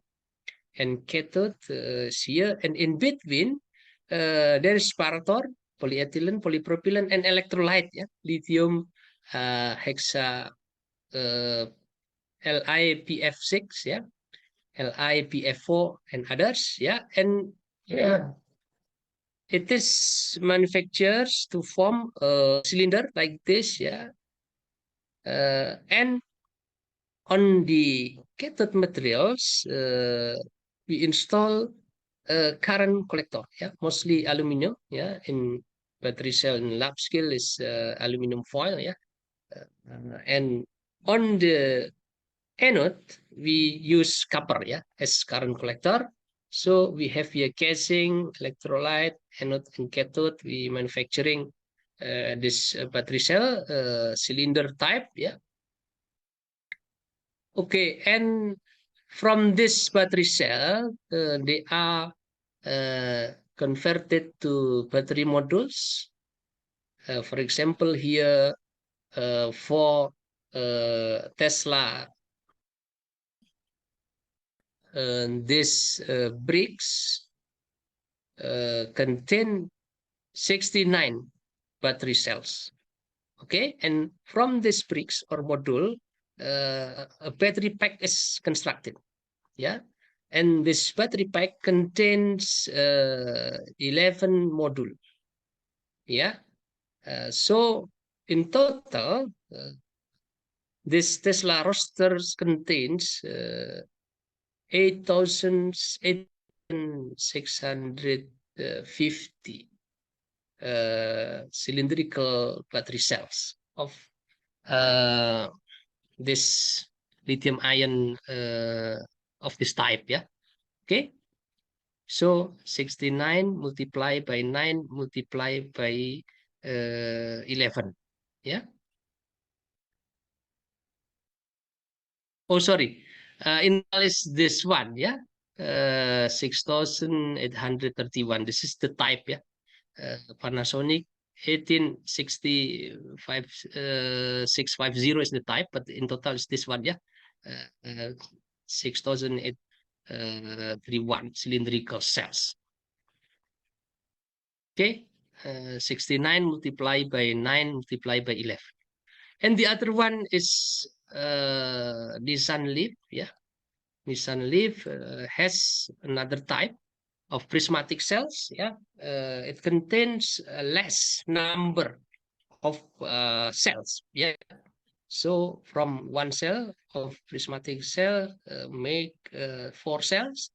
[SPEAKER 1] and cathode is here, and in between there is sparator, polyethylene, polypropylene, and electrolyte, yeah, lithium hexa uh, LiPF6, yeah, LiPF4, and others, yeah, and yeah, it is manufactured to form a cylinder like this, yeah, and on the cathode materials, we install a current collector, yeah, mostly aluminum, yeah, in battery cell in lab scale is aluminum foil, yeah, and on the anode, we use copper, yeah, as current collector. So we have here casing, electrolyte, anode, and cathode. We manufacturing this battery cell cylinder type, yeah. Okay, and from this battery cell, they are converted to battery modules. For example, here for Tesla, this bricks contain 69 battery cells. Okay, and from this bricks or module, a battery pack is constructed. Yeah, and this battery pack contains 11 module. Yeah, so in total, this Tesla roasters contains 8,650 cylindrical battery cells of uh, this lithium ion of this type. Yeah. Okay. So 69 multiplied by 9 multiplied by 11. Yeah. Oh, sorry. Intel is this one. Yeah. 6831. This is the type. Yeah. Panasonic 1865 650 is the type, but in total is this one. Yeah. 6031 cylindrical cells. Okay. 69 multiplied by 9 multiplied by 11. And the other one is Nissan Leaf. Yeah. Nissan Leaf has another type of prismatic cells. Yeah. It contains a less number of cells. Yeah. So from one cell of prismatic cell, make 4 cells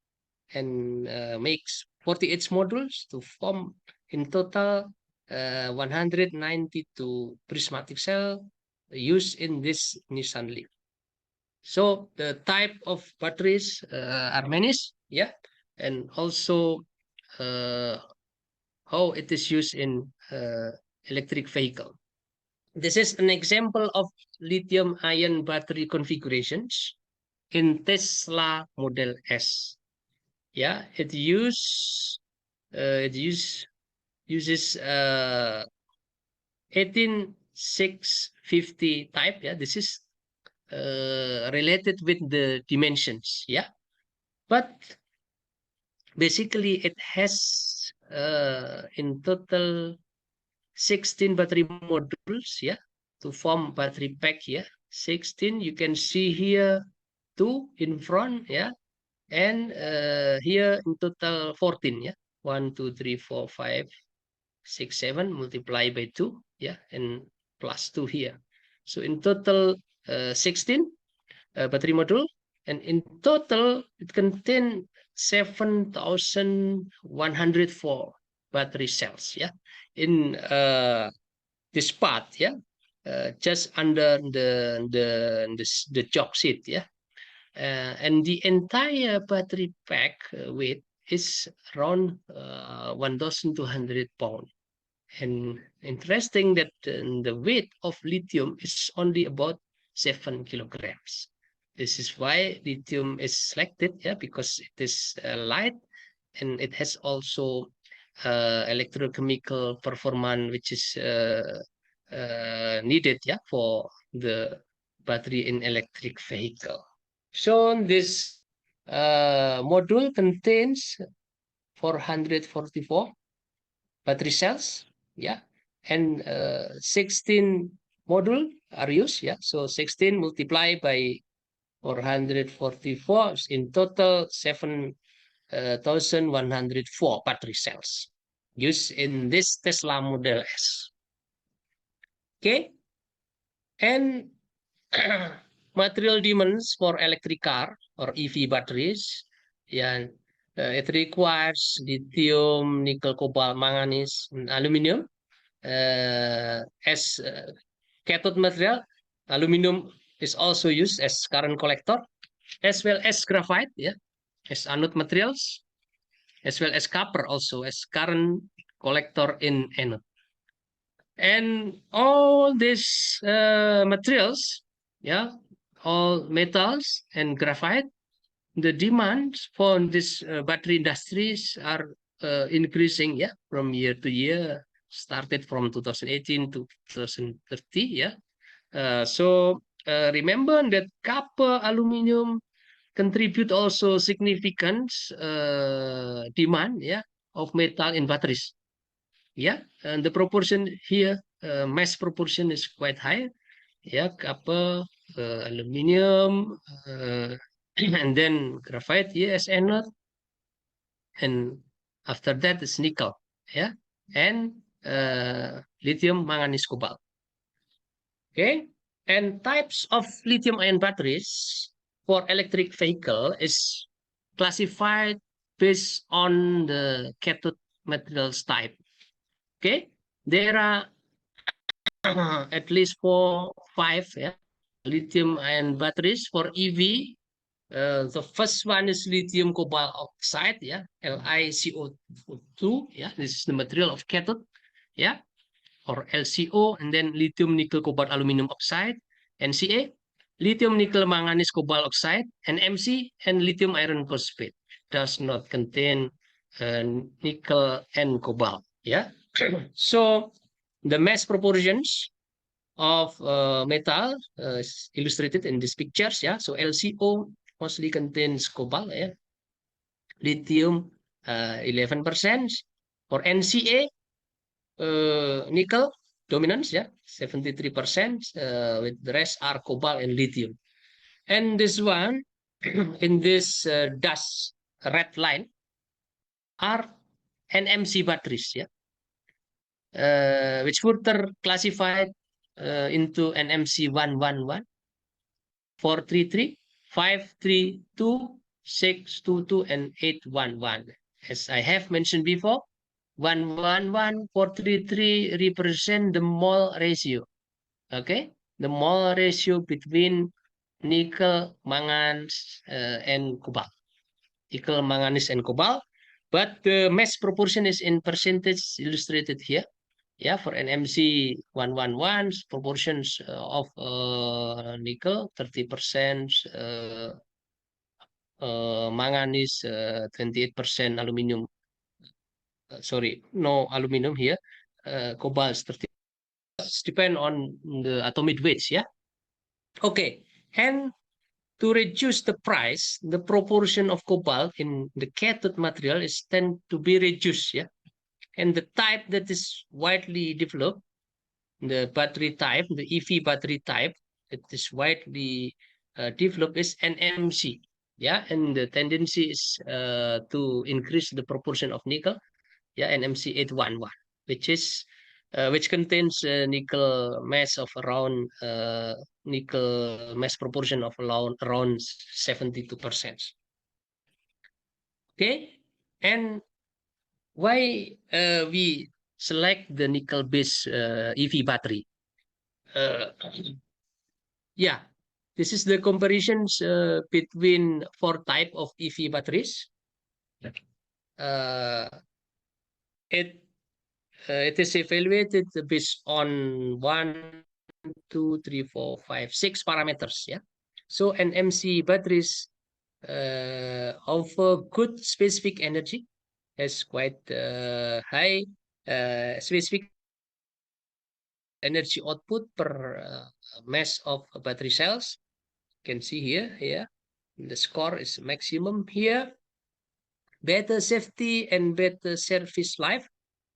[SPEAKER 1] and makes 48 modules to form in total 192 prismatic cell used in this Nissan Leaf. So the type of batteries are many, yeah, and also uh, how it is used in electric vehicle. This is an example of lithium ion battery configurations in Tesla Model S. Yeah, uses 18650 type. Yeah, this is related with the dimensions. Yeah, but basically it has in total 16 battery modules. Yeah, to form battery pack. Yeah, 16. You can see here two in front. Yeah, and here in total 14. Yeah, 1 2 3 4 5 6 7 multiply by 2. Yeah, and plus 2 here. So in total 16 battery module, and in total it contains 7104 battery cells. Yeah, in this part. Yeah, just under the jock seat. Yeah, and the entire battery pack weight is around 1,200 pounds. And interesting that the weight of lithium is only about 7 kilograms. This is why lithium is selected, yeah, because it is light and it has also electrochemical performance which is needed, yeah, for the battery in electric vehicle. So this module contains 444 battery cells, yeah, and 16 module are used, yeah. So 16 multiplied by 444 in total 7,104 battery cells used in this Tesla Model S. Okay, and material demands for electric car or EV batteries. Yeah, it requires lithium, nickel, cobalt, manganese, and aluminum as cathode material. Aluminum is also used as current collector, as well as graphite, yeah, as anode materials, as well as copper also as current collector in anode. And all these materials, yeah, all metals and graphite, the demand for this battery industries are increasing, yeah, from year to year. Started from 2018 to 2030, yeah. Remember that copper, aluminum contribute also significant demand, yeah, of metal in batteries. Yeah, and the proportion here, mass proportion is quite high. Yeah, copper, aluminum, and then graphite, yes, anode, and after that is nickel. Yeah, and lithium, manganese, cobalt. Okay, and types of lithium-ion batteries for electric vehicle is classified based on the cathode materials type. Okay, there are at least 5 lithium ion batteries for EV. The first one is lithium cobalt oxide, LiCO2, this is the material of cathode, or LCO, and then lithium nickel cobalt aluminum oxide, NCA, lithium nickel manganese cobalt oxide, NMC, and lithium iron phosphate. Does not contain nickel and cobalt. So the mass proportions of metal is illustrated in these pictures. So LCO mostly contains cobalt. Lithium 11%. For NCA, nickel dominance, 73%. With the rest are cobalt and lithium. And this one, in this dashed red line, are NMC batteries, which further classified into NMC 111, 433, 532, 622, and 811. As I have mentioned before, 111, 433 represent the mole ratio. Okay, the mole ratio between nickel, manganese, and cobalt. Nickel, manganese, and cobalt. But the mass proportion is in percentage illustrated here. For NMC 111, proportions of nickel 30%, manganese 28%, aluminum. Sorry, no aluminum here. Cobalt 30. Depend on the atomic weights. Okay, and to reduce the price, the proportion of cobalt in the cathode material is tend to be reduced. And the type that is widely developed, the battery type, the EV battery type that is widely developed is NMC. And the tendency is to increase the proportion of nickel. NMC 811, which contains nickel mass of around nickel mass proportion of around 72%. Okay, and why we select the nickel-based EV battery? This is the comparisons between 4 type of EV batteries. It is evaluated based on 1, 2, 3, 4, 5, 6 parameters. So NMC batteries offer good specific energy, has quite high specific energy output per mass of battery cells. You can see here, the score is maximum here. Better safety and better service life.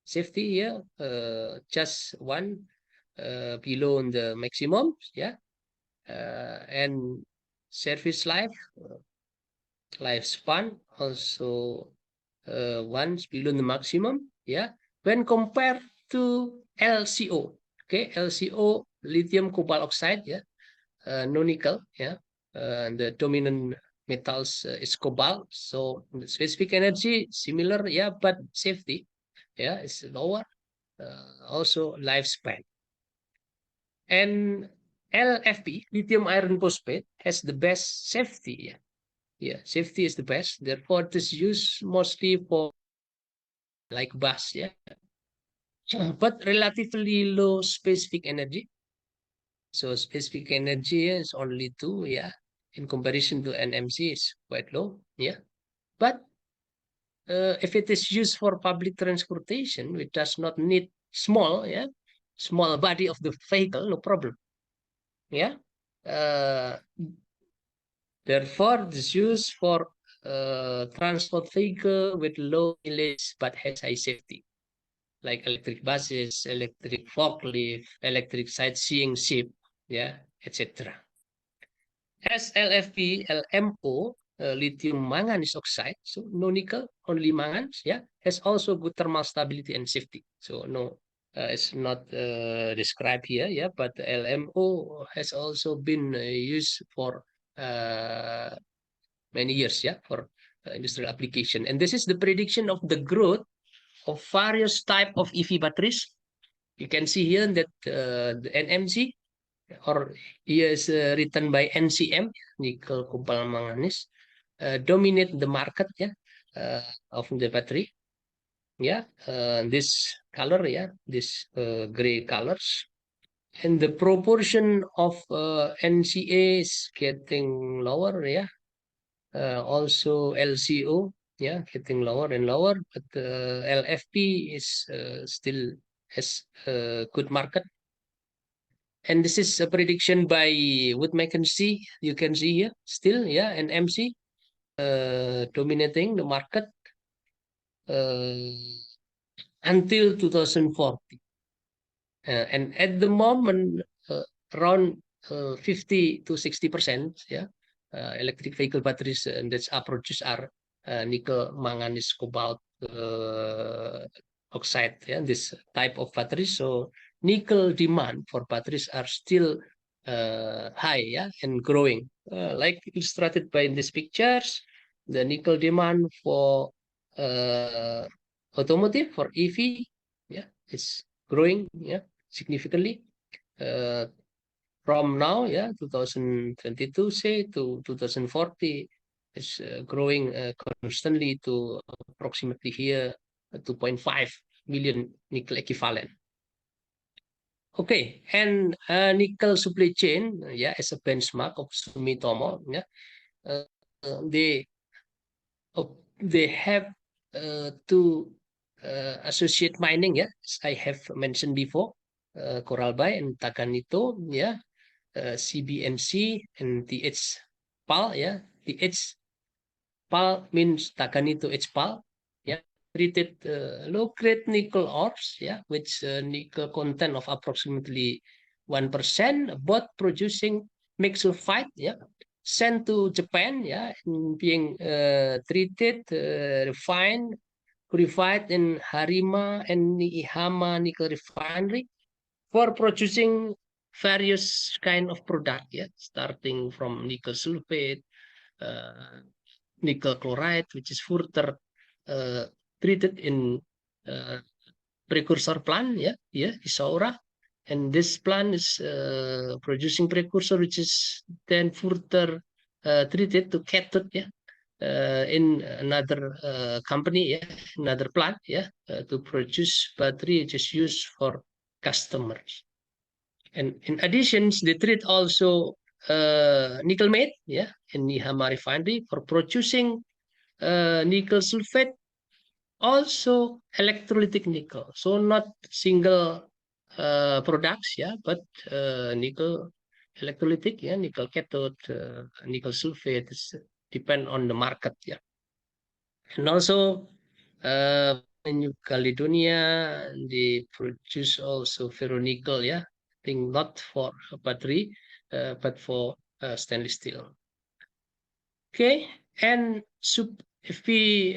[SPEAKER 1] Safety here, just 1 below the maximum, and service life, lifespan also 1 below the maximum, when compared to LCO. Okay, LCO, lithium cobalt oxide, no nickel, the dominant metals is cobalt, so the specific energy similar, but safety, is lower, also lifespan. And LFP, lithium iron phosphate, has the best safety. Safety is the best. Therefore, it is used mostly for like bus, but relatively low specific energy. So specific energy is only 2, in comparison to NMC is quite low, But if it is used for public transportation, which does not need small body of the vehicle, no problem. Therefore, this used for transport vehicle with low mileage but has high safety, like electric buses, electric forklift, electric sightseeing ship, etc. As LFP, LMO, lithium manganese oxide, so no nickel, only manganese, has also good thermal stability and safety. So no, it's not described here, but LMO has also been used for many years, for industrial application. And this is the prediction of the growth of various type of EV batteries. You can see here that the NMC, or here is written by NCM, nickel cobalt manganese, dominate the market, yeah, of the battery. Yeah, this color, yeah, this gray colors, and the proportion of NCA is getting lower, yeah. Also LCO, yeah, getting lower and lower, but LFP is still has a good market. And this is a prediction by Wood Mackenzie. You can see here still, yeah, and MC dominating the market uh, until 2040. And at the moment, uh, around 50 to 60%, yeah, electric vehicle batteries that are produced are nickel, manganese, cobalt oxide, yeah, this type of batteries. So nickel demand for batteries are still high, yeah, and growing. Like illustrated by these pictures, the nickel demand for uh, automotive, for EV, yeah, is growing, yeah, significantly uh, from now, yeah, 2022 say to 2040 is growing constantly to approximately here 2.5 million nickel equivalent. Okay, and nickel supply chain, yeah, as a benchmark of Sumitomo, yeah, uh, they they have to associate mining, yeah, as I have mentioned before, Coralby and Takanito, yeah, CBNC and TH PAL, yeah, TH PAL means Takanito H PAL, yeah, treated low-grade nickel ores, yeah, with nickel content of approximately 1%, both producing mixed sulfide, yeah, sent to Japan, yeah, and being treated, refined, purified in Harima and Niihama nickel refinery for producing various kind of product, yeah, starting from nickel sulfate, uh, nickel chloride, which is further uh, treated in uh, precursor plant, yeah, yeah, Isaura. And this plant is producing precursor, which is then further treated to cathode, yeah, in another company, yeah, another plant, yeah, to produce battery which is used for customers. And in addition, they treat also nickel matte, yeah, in Nihama refinery for producing nickel sulfate, also electrolytic nickel. So not single products, yeah, but nickel electrolytic, yeah, nickel cathode, nickel sulfate is depend on the market, yeah. And also in New Caledonia, they produce also ferronickel, yeah, I think not for a battery, but for stainless steel. Okay, and if we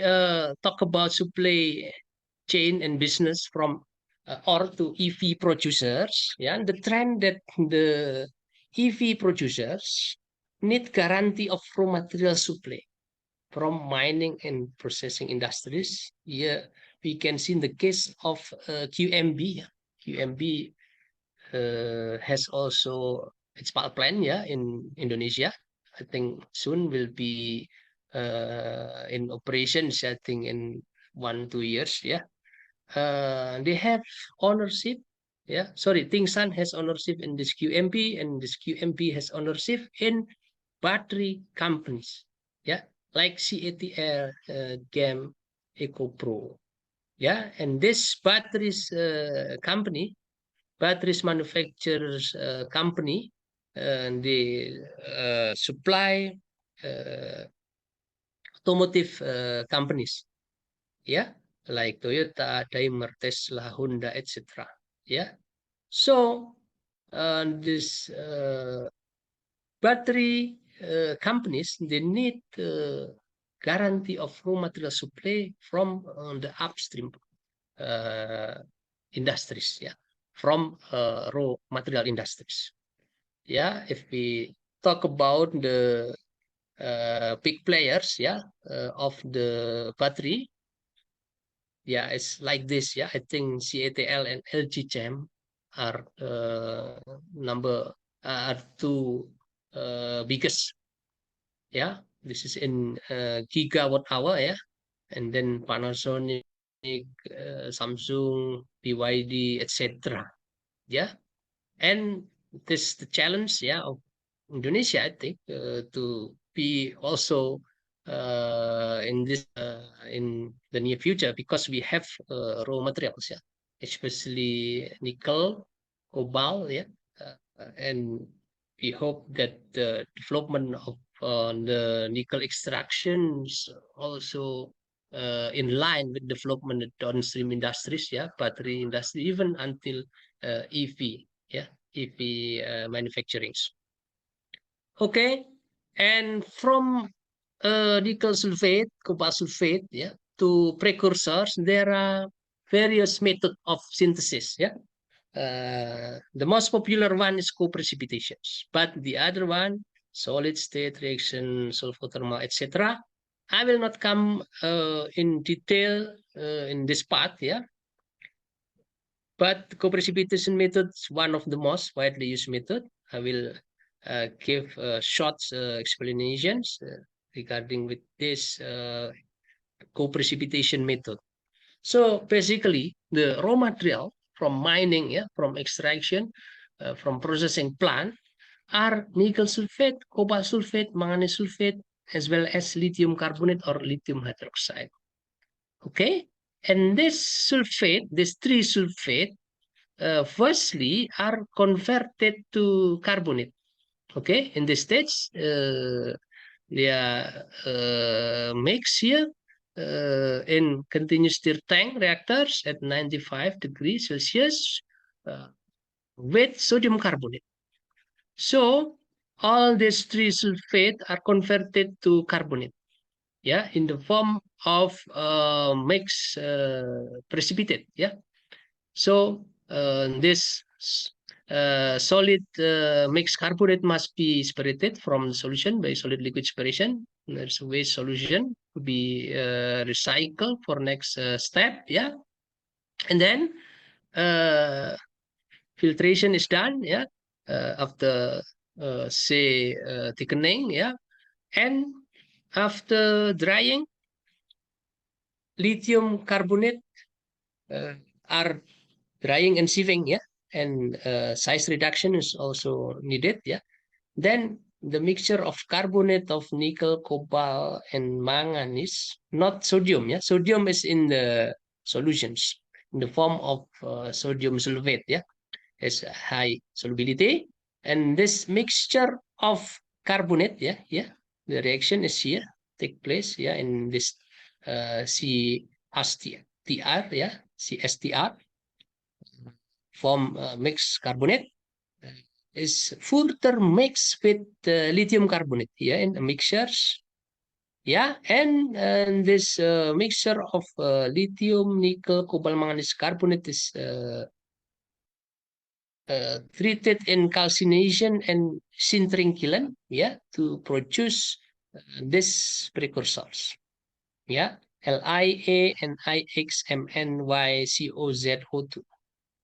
[SPEAKER 1] talk about supply chain and business from or to EV producers, yeah, the trend that the EV producers need guarantee of raw material supply from mining and processing industries. Yeah, we can see in the case of QMB. QMB has also its power plant, yeah, in Indonesia. I think soon will be in operations, I think in 1 2 years, yeah. They have ownership, yeah, sorry, Tingsan has ownership in this QMB, and this QMB has ownership in battery companies, yeah, like CATL, GAM, EcoPro, yeah. And this batteries company, batteries manufacturers company, and they supply uh, automotive companies, yeah, like Toyota, Daimler, Tesla, Honda, etc. Yeah. So this battery companies, they need guarantee of raw material supply from the upstream uh, industries, yeah, from raw material industries. Yeah, if we talk about the big players, yeah, of the battery, yeah, it's like this. Yeah, I think CATL and LGChem are number are two biggest. Yeah, this is in gigawatt hour. Yeah, and then Panasonic, Samsung, BYD, etc. Yeah, and this the challenge, yeah, of Indonesia, I think, to be also in this in the near future, because we have raw materials, yeah, especially nickel, cobalt, yeah, and we hope that the development of the nickel extractions also in line with development of downstream industries, yeah, battery industry, even until EV, yeah, EV manufacturing. Okay, and from nickel sulfate, cobalt sulfate, yeah, to precursors, there are various methods of synthesis. Yeah, the most popular one is co-precipitations, but the other one, solid state reaction, sulfothermal, etc. I will not come in detail in this part. Yeah, but co-precipitation method is one of the most widely used method. I will give short explanations regarding with this co-precipitation method. So basically, the raw material from mining, yeah, from extraction, from processing plant, are nickel sulfate, cobalt sulfate, manganese sulfate, as well as lithium carbonate or lithium hydroxide. Okay, and this sulfate, this three sulfate, firstly are converted to carbonate. Okay, in this stage, they are mixed here in continuous stir tank reactors at 95 degrees Celsius uh, with sodium carbonate. So all these three sulfate are converted to carbonate, yeah, in the form of mixed precipitate, yeah. So this solid mixed carbonate must be separated from the solution by solid liquid separation. There's a waste solution to be recycled for next step. Yeah, and then uh, filtration is done. Yeah, after say thickening. Yeah, and after drying, lithium carbonate uh, are drying and sieving, yeah, and size reduction is also needed, yeah. Then the mixture of carbonate of nickel, cobalt, and manganese, not sodium, yeah. Sodium is in the solutions in the form of sodium sulfate, yeah, has high solubility, and this mixture of carbonate, yeah, yeah, the reaction is here take place, yeah, in this CSTR, yeah, CSTR form mixed carbonate uh, is further mixed with lithium carbonate, yeah, in the mixtures, yeah, and this mixture of lithium, nickel, cobalt, manganese carbonate is treated in calcination and sintering kiln, yeah, to produce these precursors, yeah, LiA and IXMNYCOZO2.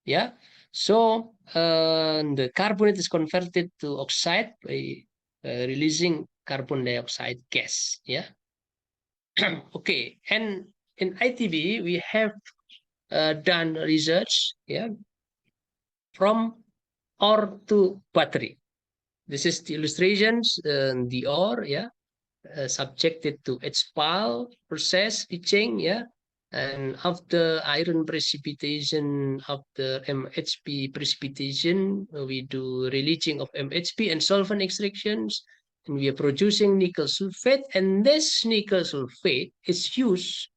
[SPEAKER 1] Yeah. So the carbonate is converted to oxide by releasing carbon dioxide gas. Yeah. Okay. And in ITB, we have done research, yeah, from ore to battery. This is the illustrations, the ore, yeah, subjected to HPAL process pitching, yeah. And after iron precipitation, after MHP precipitation, we do releaching of MHP and solvent extractions, and we are producing nickel sulfate. And this nickel sulfate is used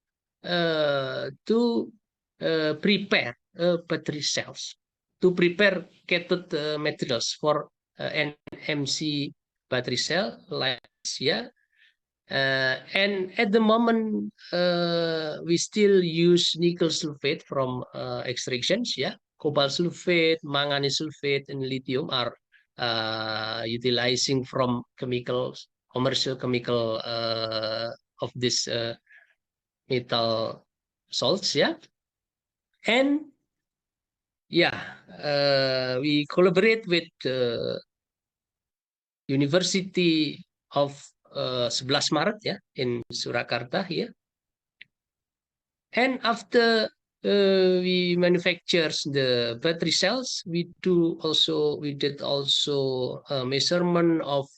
[SPEAKER 1] to prepare battery cells, to prepare cathode materials for NMC battery cell, like yeah. And at the moment, we still use nickel sulfate from extractions. Yeah, cobalt sulfate, manganese sulfate, and lithium are utilizing from chemicals, commercial chemical of this metal. salts, yeah. And yeah, we collaborate with University of 11 Maret, yeah, in Surakarta here. And after we manufactures the battery cells, we did also a measurement of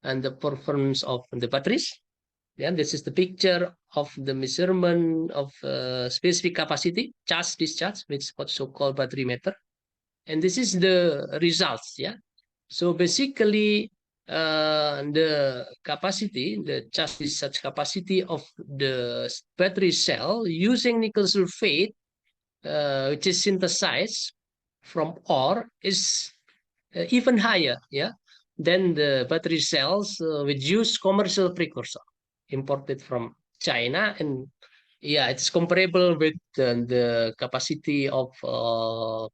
[SPEAKER 1] and the performance of the batteries. Yeah, this is the picture of the measurement of specific capacity, charge discharge, which is also called battery meter. And this is the results. Yeah. So basically, the charge discharge capacity of the battery cell using nickel sulfate, which is synthesized from ore, is even higher, yeah, than the battery cells which use commercial precursor imported from China. And yeah, it's comparable with the capacity of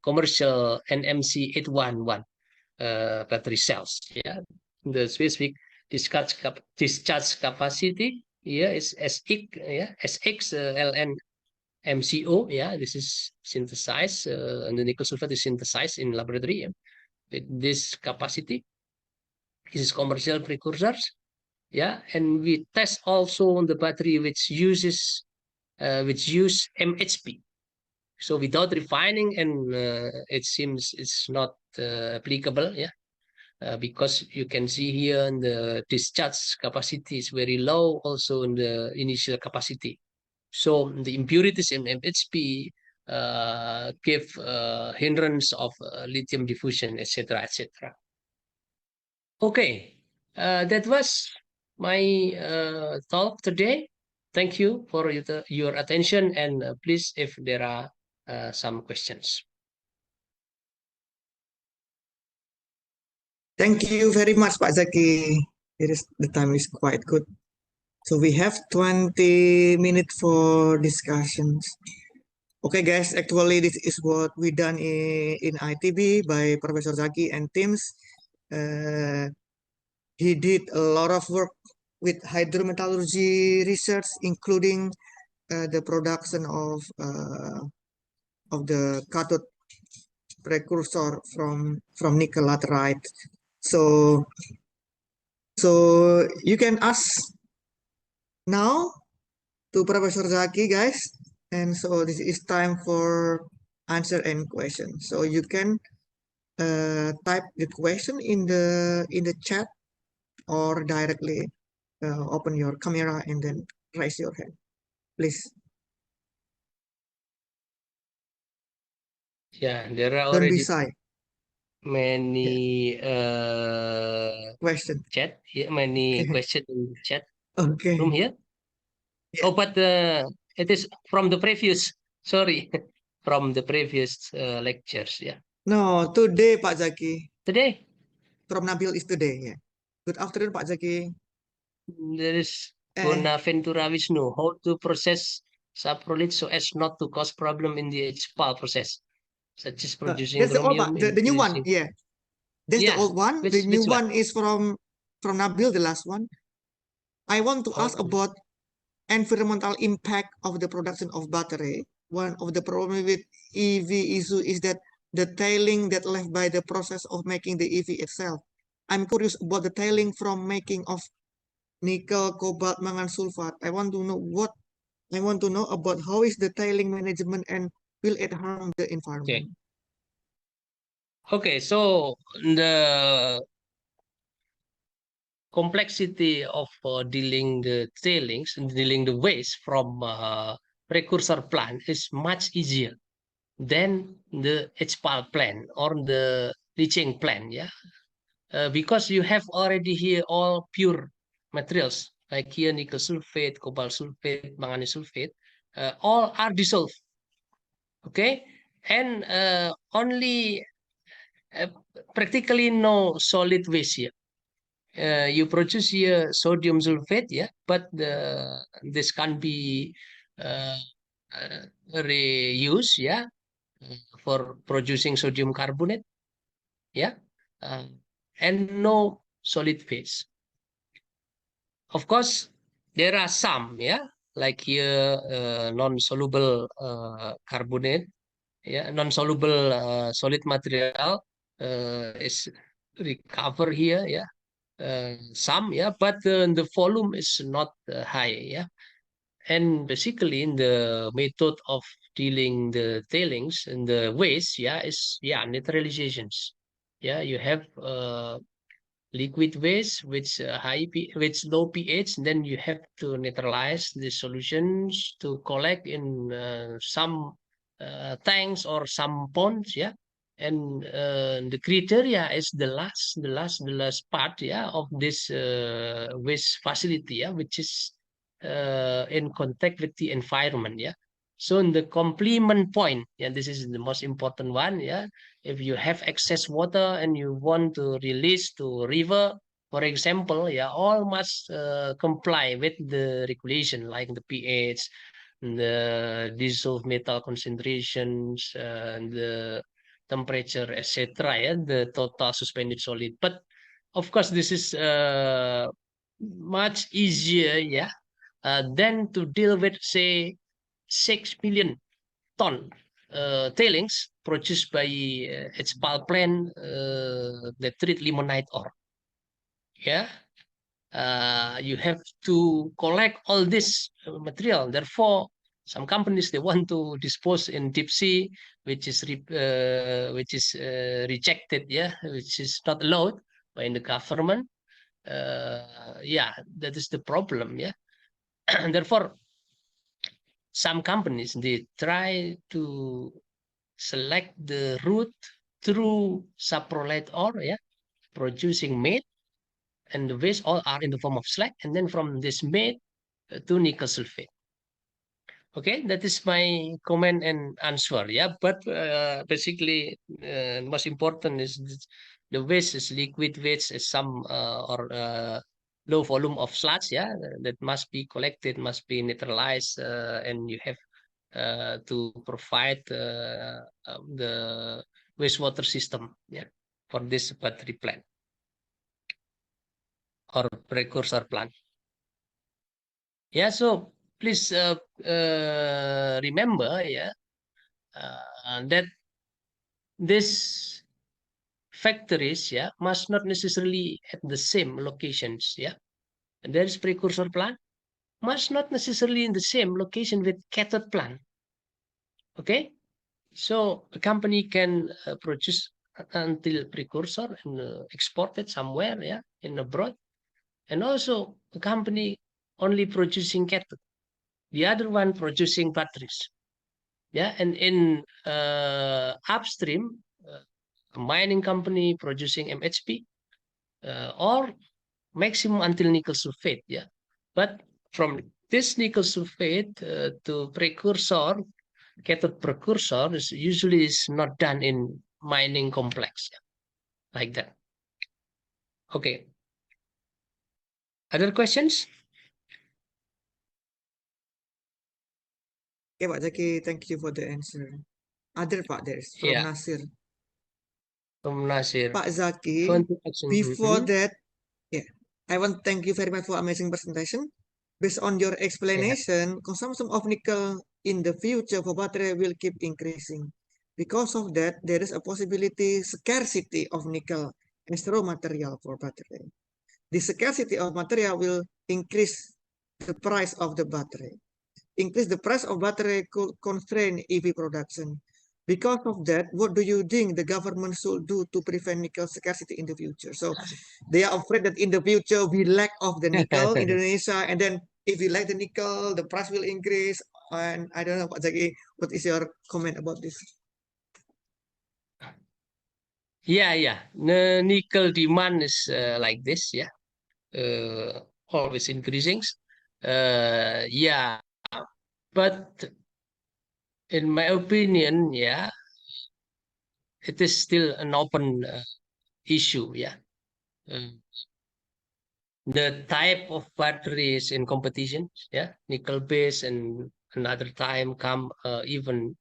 [SPEAKER 1] commercial NMC 811 battery cells. Yeah, the specific discharge capacity, yeah, is SX, yeah, SX LN MCO. Yeah, this is synthesized, and the nickel sulfate is synthesized in laboratory. Yeah, with this capacity. This is commercial precursors. Yeah, and we test also on the battery which use MHP. So without refining, and it seems it's not applicable. Yeah, because you can see here in the discharge capacity is very low, also in the initial capacity. So the impurities in MHP give hindrance of lithium diffusion, etc., etc. Okay, that was my talk today. Thank you for your attention, and please, if there are some questions.
[SPEAKER 2] Thank you very much, Pak Zaki. The time is quite good. So we have 20 minutes for discussions. Okay, guys, actually this is what we done in ITB by Professor Zaki and teams. He did a lot of work with hydrometallurgy research, including the production of the cathode precursor from nickel laterite. So you can ask now to Professor Zaki, guys. And so this is time for answer and question. So you can type the question in the chat or directly open your camera and then raise your hand, please.
[SPEAKER 1] Yeah, there are
[SPEAKER 2] Don't be
[SPEAKER 1] already
[SPEAKER 2] shy.
[SPEAKER 1] many
[SPEAKER 2] Question.
[SPEAKER 1] chat. Yeah, many questions in the chat
[SPEAKER 2] Okay.
[SPEAKER 1] room here.
[SPEAKER 2] Yeah.
[SPEAKER 1] Oh, but it is from the previous. Sorry, from the previous lectures. Yeah.
[SPEAKER 2] No, today, Pak Zaki.
[SPEAKER 1] Today
[SPEAKER 2] From Nabil is today. Yeah. Good afternoon, Pak Zaki.
[SPEAKER 1] there is Bonaventura Vishnu. How to process saprolite so as not to cause problem in the HPAL process, such as producing
[SPEAKER 2] That's the old
[SPEAKER 1] chromium,
[SPEAKER 2] one, the new one.
[SPEAKER 1] infusing.
[SPEAKER 2] Yeah. That's the
[SPEAKER 1] Yeah,
[SPEAKER 2] old one. The new
[SPEAKER 1] which
[SPEAKER 2] one is from Nabil, the last one. I want to ask
[SPEAKER 1] Okay.
[SPEAKER 2] about environmental impact of the production of battery. One of the problem with EV issue is that the tailing that left by the process of making the EV itself. I'm curious about the tailing from making of nickel, cobalt, mangan sulfate. I want to know about how is the tailing management and will it harm the environment?
[SPEAKER 1] Okay, so the complexity of dealing the tailings and dealing the waste from precursor plant is much easier than the HPAL plant or the leaching plant. Yeah, because you have already here all pure materials like here nickel sulfate, cobalt sulfate, manganese sulfate, all are dissolved. Okay, and only practically no solid waste here. You produce here sodium sulfate, yeah, but this can be uh, reused, yeah, for producing sodium carbonate, yeah, and no solid phase. Of course, there are some, yeah, like here non-soluble carbonate, yeah, non-soluble solid material is recover here, yeah, some, yeah, but the volume is not high, yeah. And basically, in the method of dealing the tailings and the waste, yeah, is yeah neutralizations. Yeah, you have liquid waste which which low pH, then you have to neutralize the solutions to collect in some tanks or some ponds, yeah. And the criteria is the last part, yeah, of this waste facility, yeah, which is in contact with the environment, yeah. So in the complement point, yeah, this is the most important one, yeah. If you have excess water and you want to release to river, for example, yeah, all must comply with the regulation like the pH, the dissolved metal concentrations, the temperature, etc. Yeah, the total suspended solid. But of course, this is much easier, yeah, than to deal with, say, 6 million ton tailings produced by its power plant that treat limonite ore. Yeah, you have to collect all this material. Therefore, some companies they want to dispose in deep sea, which is rejected. Yeah, which is not allowed by the government. Yeah, that is the problem. Yeah, and therefore, some companies they try to select the route through saprolite ore, yeah, producing mate, and the waste all are in the form of slag, and then from this mate to nickel sulfate. Okay, that is my comment and answer. Yeah, but basically, most important is the waste is liquid waste is some or low volume of sludge. Yeah, that must be collected, must be neutralized, and you have to provide the wastewater system, yeah, for this battery plant or precursor plant. Yeah, so please remember, yeah, that these factories, yeah, must not necessarily at the same locations, yeah. And there is precursor plant must not necessarily in the same location with cathode plant. Okay, so a company can produce until precursor and export it somewhere, yeah, in abroad, and also a company only producing cathode, the other one producing batteries. Yeah, and in upstream, a mining company producing MHP or maximum until nickel sulfate. Yeah, but from this nickel sulfate to precursor, cathode precursor is usually is not done in mining complex, yeah, like that. Okay. Other questions?
[SPEAKER 2] Okay, Pak Zaki, thank you for the answer. Other Pak, there's from
[SPEAKER 1] Yeah,
[SPEAKER 2] Nasir.
[SPEAKER 1] from Nasir.
[SPEAKER 2] Pak Zaki,
[SPEAKER 1] Fund action.
[SPEAKER 2] before that, yeah, I want to thank you very much for amazing presentation. Based on your
[SPEAKER 1] Yeah.
[SPEAKER 2] explanation, consumption of nickel in the future for battery will keep increasing. Because of that, there is a possibility scarcity of nickel as raw material for battery. The scarcity of material will increase the price of the battery. Increase the price of battery could constrain EV production. Because of that, what do you think the government should do to prevent nickel scarcity in the future? So they are afraid that in the future we lack of the nickel in Indonesia, and then if we lack the nickel, the price will increase. And I don't know, Pak Zaki, what is your comment about this?
[SPEAKER 1] Yeah, yeah. The nickel demand is like this, yeah. Always increasing. Yeah, but in my opinion, yeah, it is still an open issue, yeah. Uh, the type of batteries in competition, yeah, nickel base, and another time come even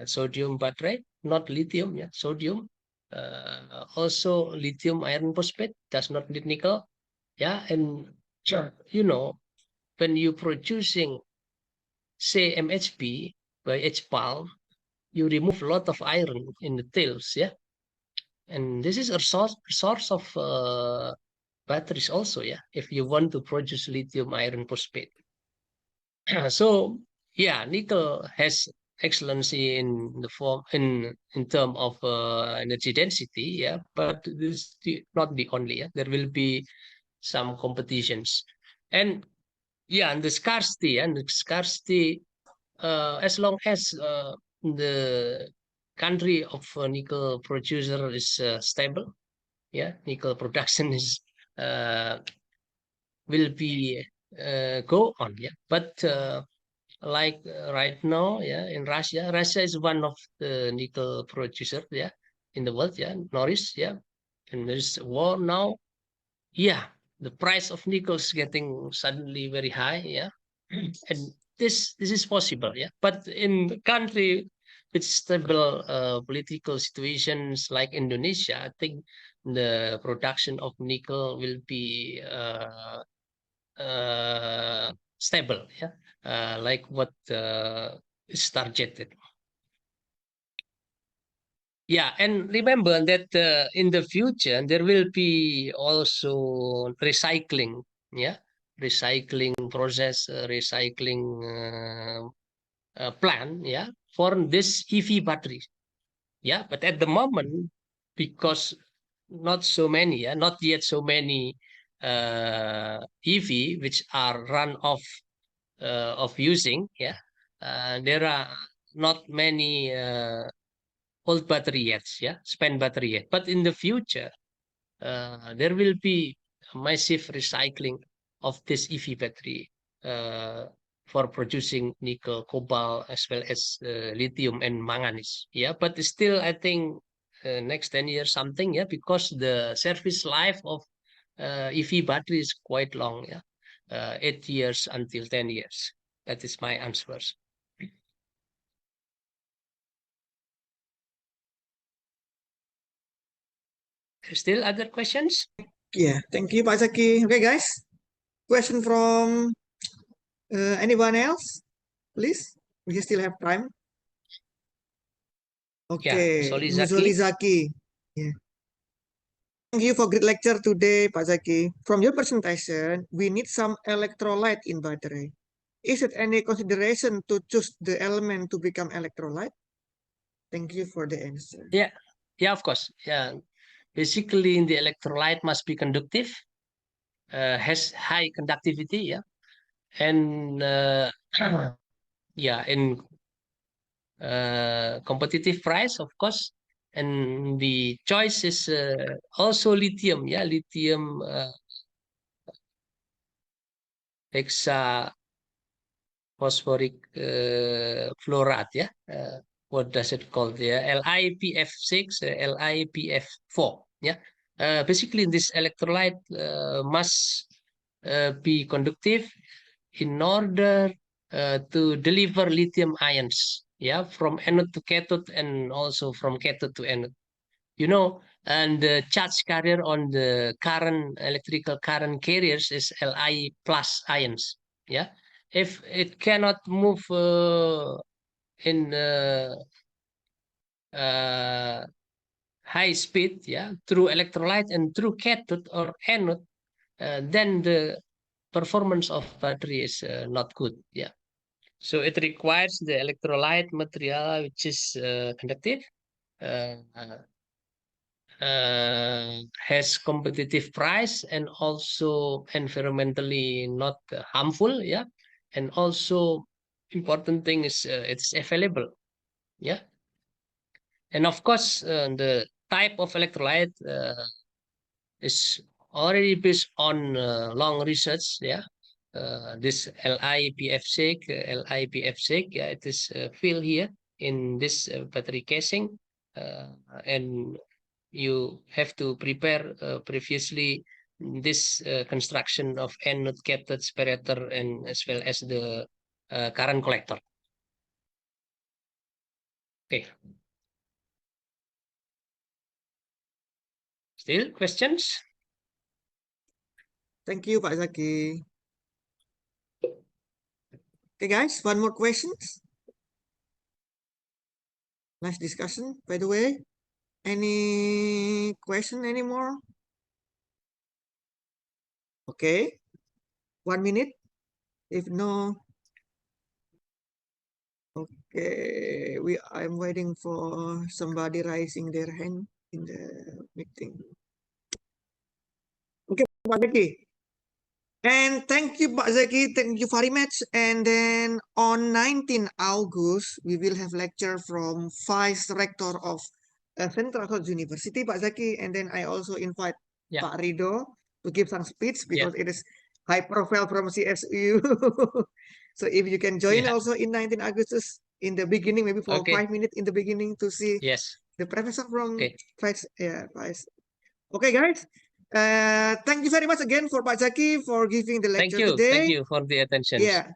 [SPEAKER 1] sodium battery, not lithium, yeah, sodium. Also, lithium iron phosphate does not need nickel, yeah, and sure, you know, when you producing say MHP by HPAL, you remove a lot of iron in the tails, yeah. And this is a source of batteries also, yeah, if you want to produce lithium iron phosphate. So yeah, nickel has excellency in the form in term of energy density, yeah, but this is not the only, yeah. There will be some competitions, and yeah, and the scarcity, as long as the country of nickel producer is stable, yeah, nickel production is uh, will be go on, yeah. But like right now, yeah, in Russia, Russia is one of the nickel producer, yeah, in the world, yeah, Norris, yeah, and there's a war now, yeah. The price of nickel is getting suddenly very high, yeah, and this is possible, yeah. But in the country with stable political situations like Indonesia, I think the production of nickel will be stable, yeah, like what is targeted. Yeah, and remember that in the future there will be also recycling, yeah, recycling process, recycling plan, yeah, for this EV battery, yeah. But at the moment, because not so many, yeah, not yet so many EV which are run off of using, yeah, there are not many old battery yet, yeah, spent battery yet. But in the future, there will be a massive recycling of this EV battery uh, for producing nickel, cobalt, as well as lithium and manganese. Yeah, but still, I think next 10 years something. Yeah, because the service life of EV battery is quite long. Yeah, 8 years until 10 years. That is my answers. Still other questions?
[SPEAKER 2] Yeah, thank you, Pak Zaki. Okay, guys. Question from anyone else, please? We still have time.
[SPEAKER 1] Yeah,
[SPEAKER 2] Okay,
[SPEAKER 1] sorry,
[SPEAKER 2] Muzoli
[SPEAKER 1] Zaki.
[SPEAKER 2] Zaki. Yeah. Thank you for great lecture today, Pak Zaki. From your presentation, we need some electrolyte in battery. Is it any consideration to choose the element to become electrolyte? Thank you for the answer.
[SPEAKER 1] Yeah, yeah, of course. Yeah, basically, the electrolyte must be conductive, has high conductivity, yeah, and yeah, in competitive price, of course. And the choice is also lithium, yeah, lithium hexa phosphoric fluoride, yeah. What does it called? Yeah, LiPF6, LiPF4, yeah. Basically, this electrolyte must be conductive in order to deliver lithium ions, yeah, from anode to cathode and also from cathode to anode. And the charge carrier on the current electrical current carriers is Li plus ions. Yeah, if it cannot move in uh, high speed, yeah, through electrolyte and through cathode or anode, then the performance of battery is not good. Yeah, so it requires the electrolyte material which is conductive. Uh, has competitive price and also environmentally not harmful, yeah, and also important thing is it's available, yeah. And of course the type of electrolyte is already based on long research, yeah. This LiPF6, LiPF6, yeah, it is filled here in this battery casing, and you have to prepare previously this construction of anode, cathode, separator, and as well as the current collector. Okay. Still questions?
[SPEAKER 2] Thank you, Pak Zaki. Okay, guys, one more questions. Nice discussion, by the way. Any question anymore? Okay, 1 minute. If no, okay, I'm waiting for somebody raising their hand in the meeting. Okay, Pak Zaki. And thank you, Pak Zaki. Thank you very much. And then on 19 August, we will have lecture from Vice Rector of Central Coast University, Pak Zaki. And then I also invite
[SPEAKER 1] Yeah.
[SPEAKER 2] Pak Rido to give some speech because
[SPEAKER 1] Yeah.
[SPEAKER 2] it is high profile from CSU. So if you can join
[SPEAKER 1] Yeah.
[SPEAKER 2] also in 19 August in the beginning, maybe for
[SPEAKER 1] Okay.
[SPEAKER 2] 5 minutes in the beginning to see
[SPEAKER 1] Yes.
[SPEAKER 2] the professor from
[SPEAKER 1] Okay.
[SPEAKER 2] Vice. Yeah, Vice. Okay, guys. Thank you very much again for Pak Zaki for giving the
[SPEAKER 1] Thank
[SPEAKER 2] lecture
[SPEAKER 1] you. Thank
[SPEAKER 2] today.
[SPEAKER 1] you for the attention.
[SPEAKER 2] Yeah.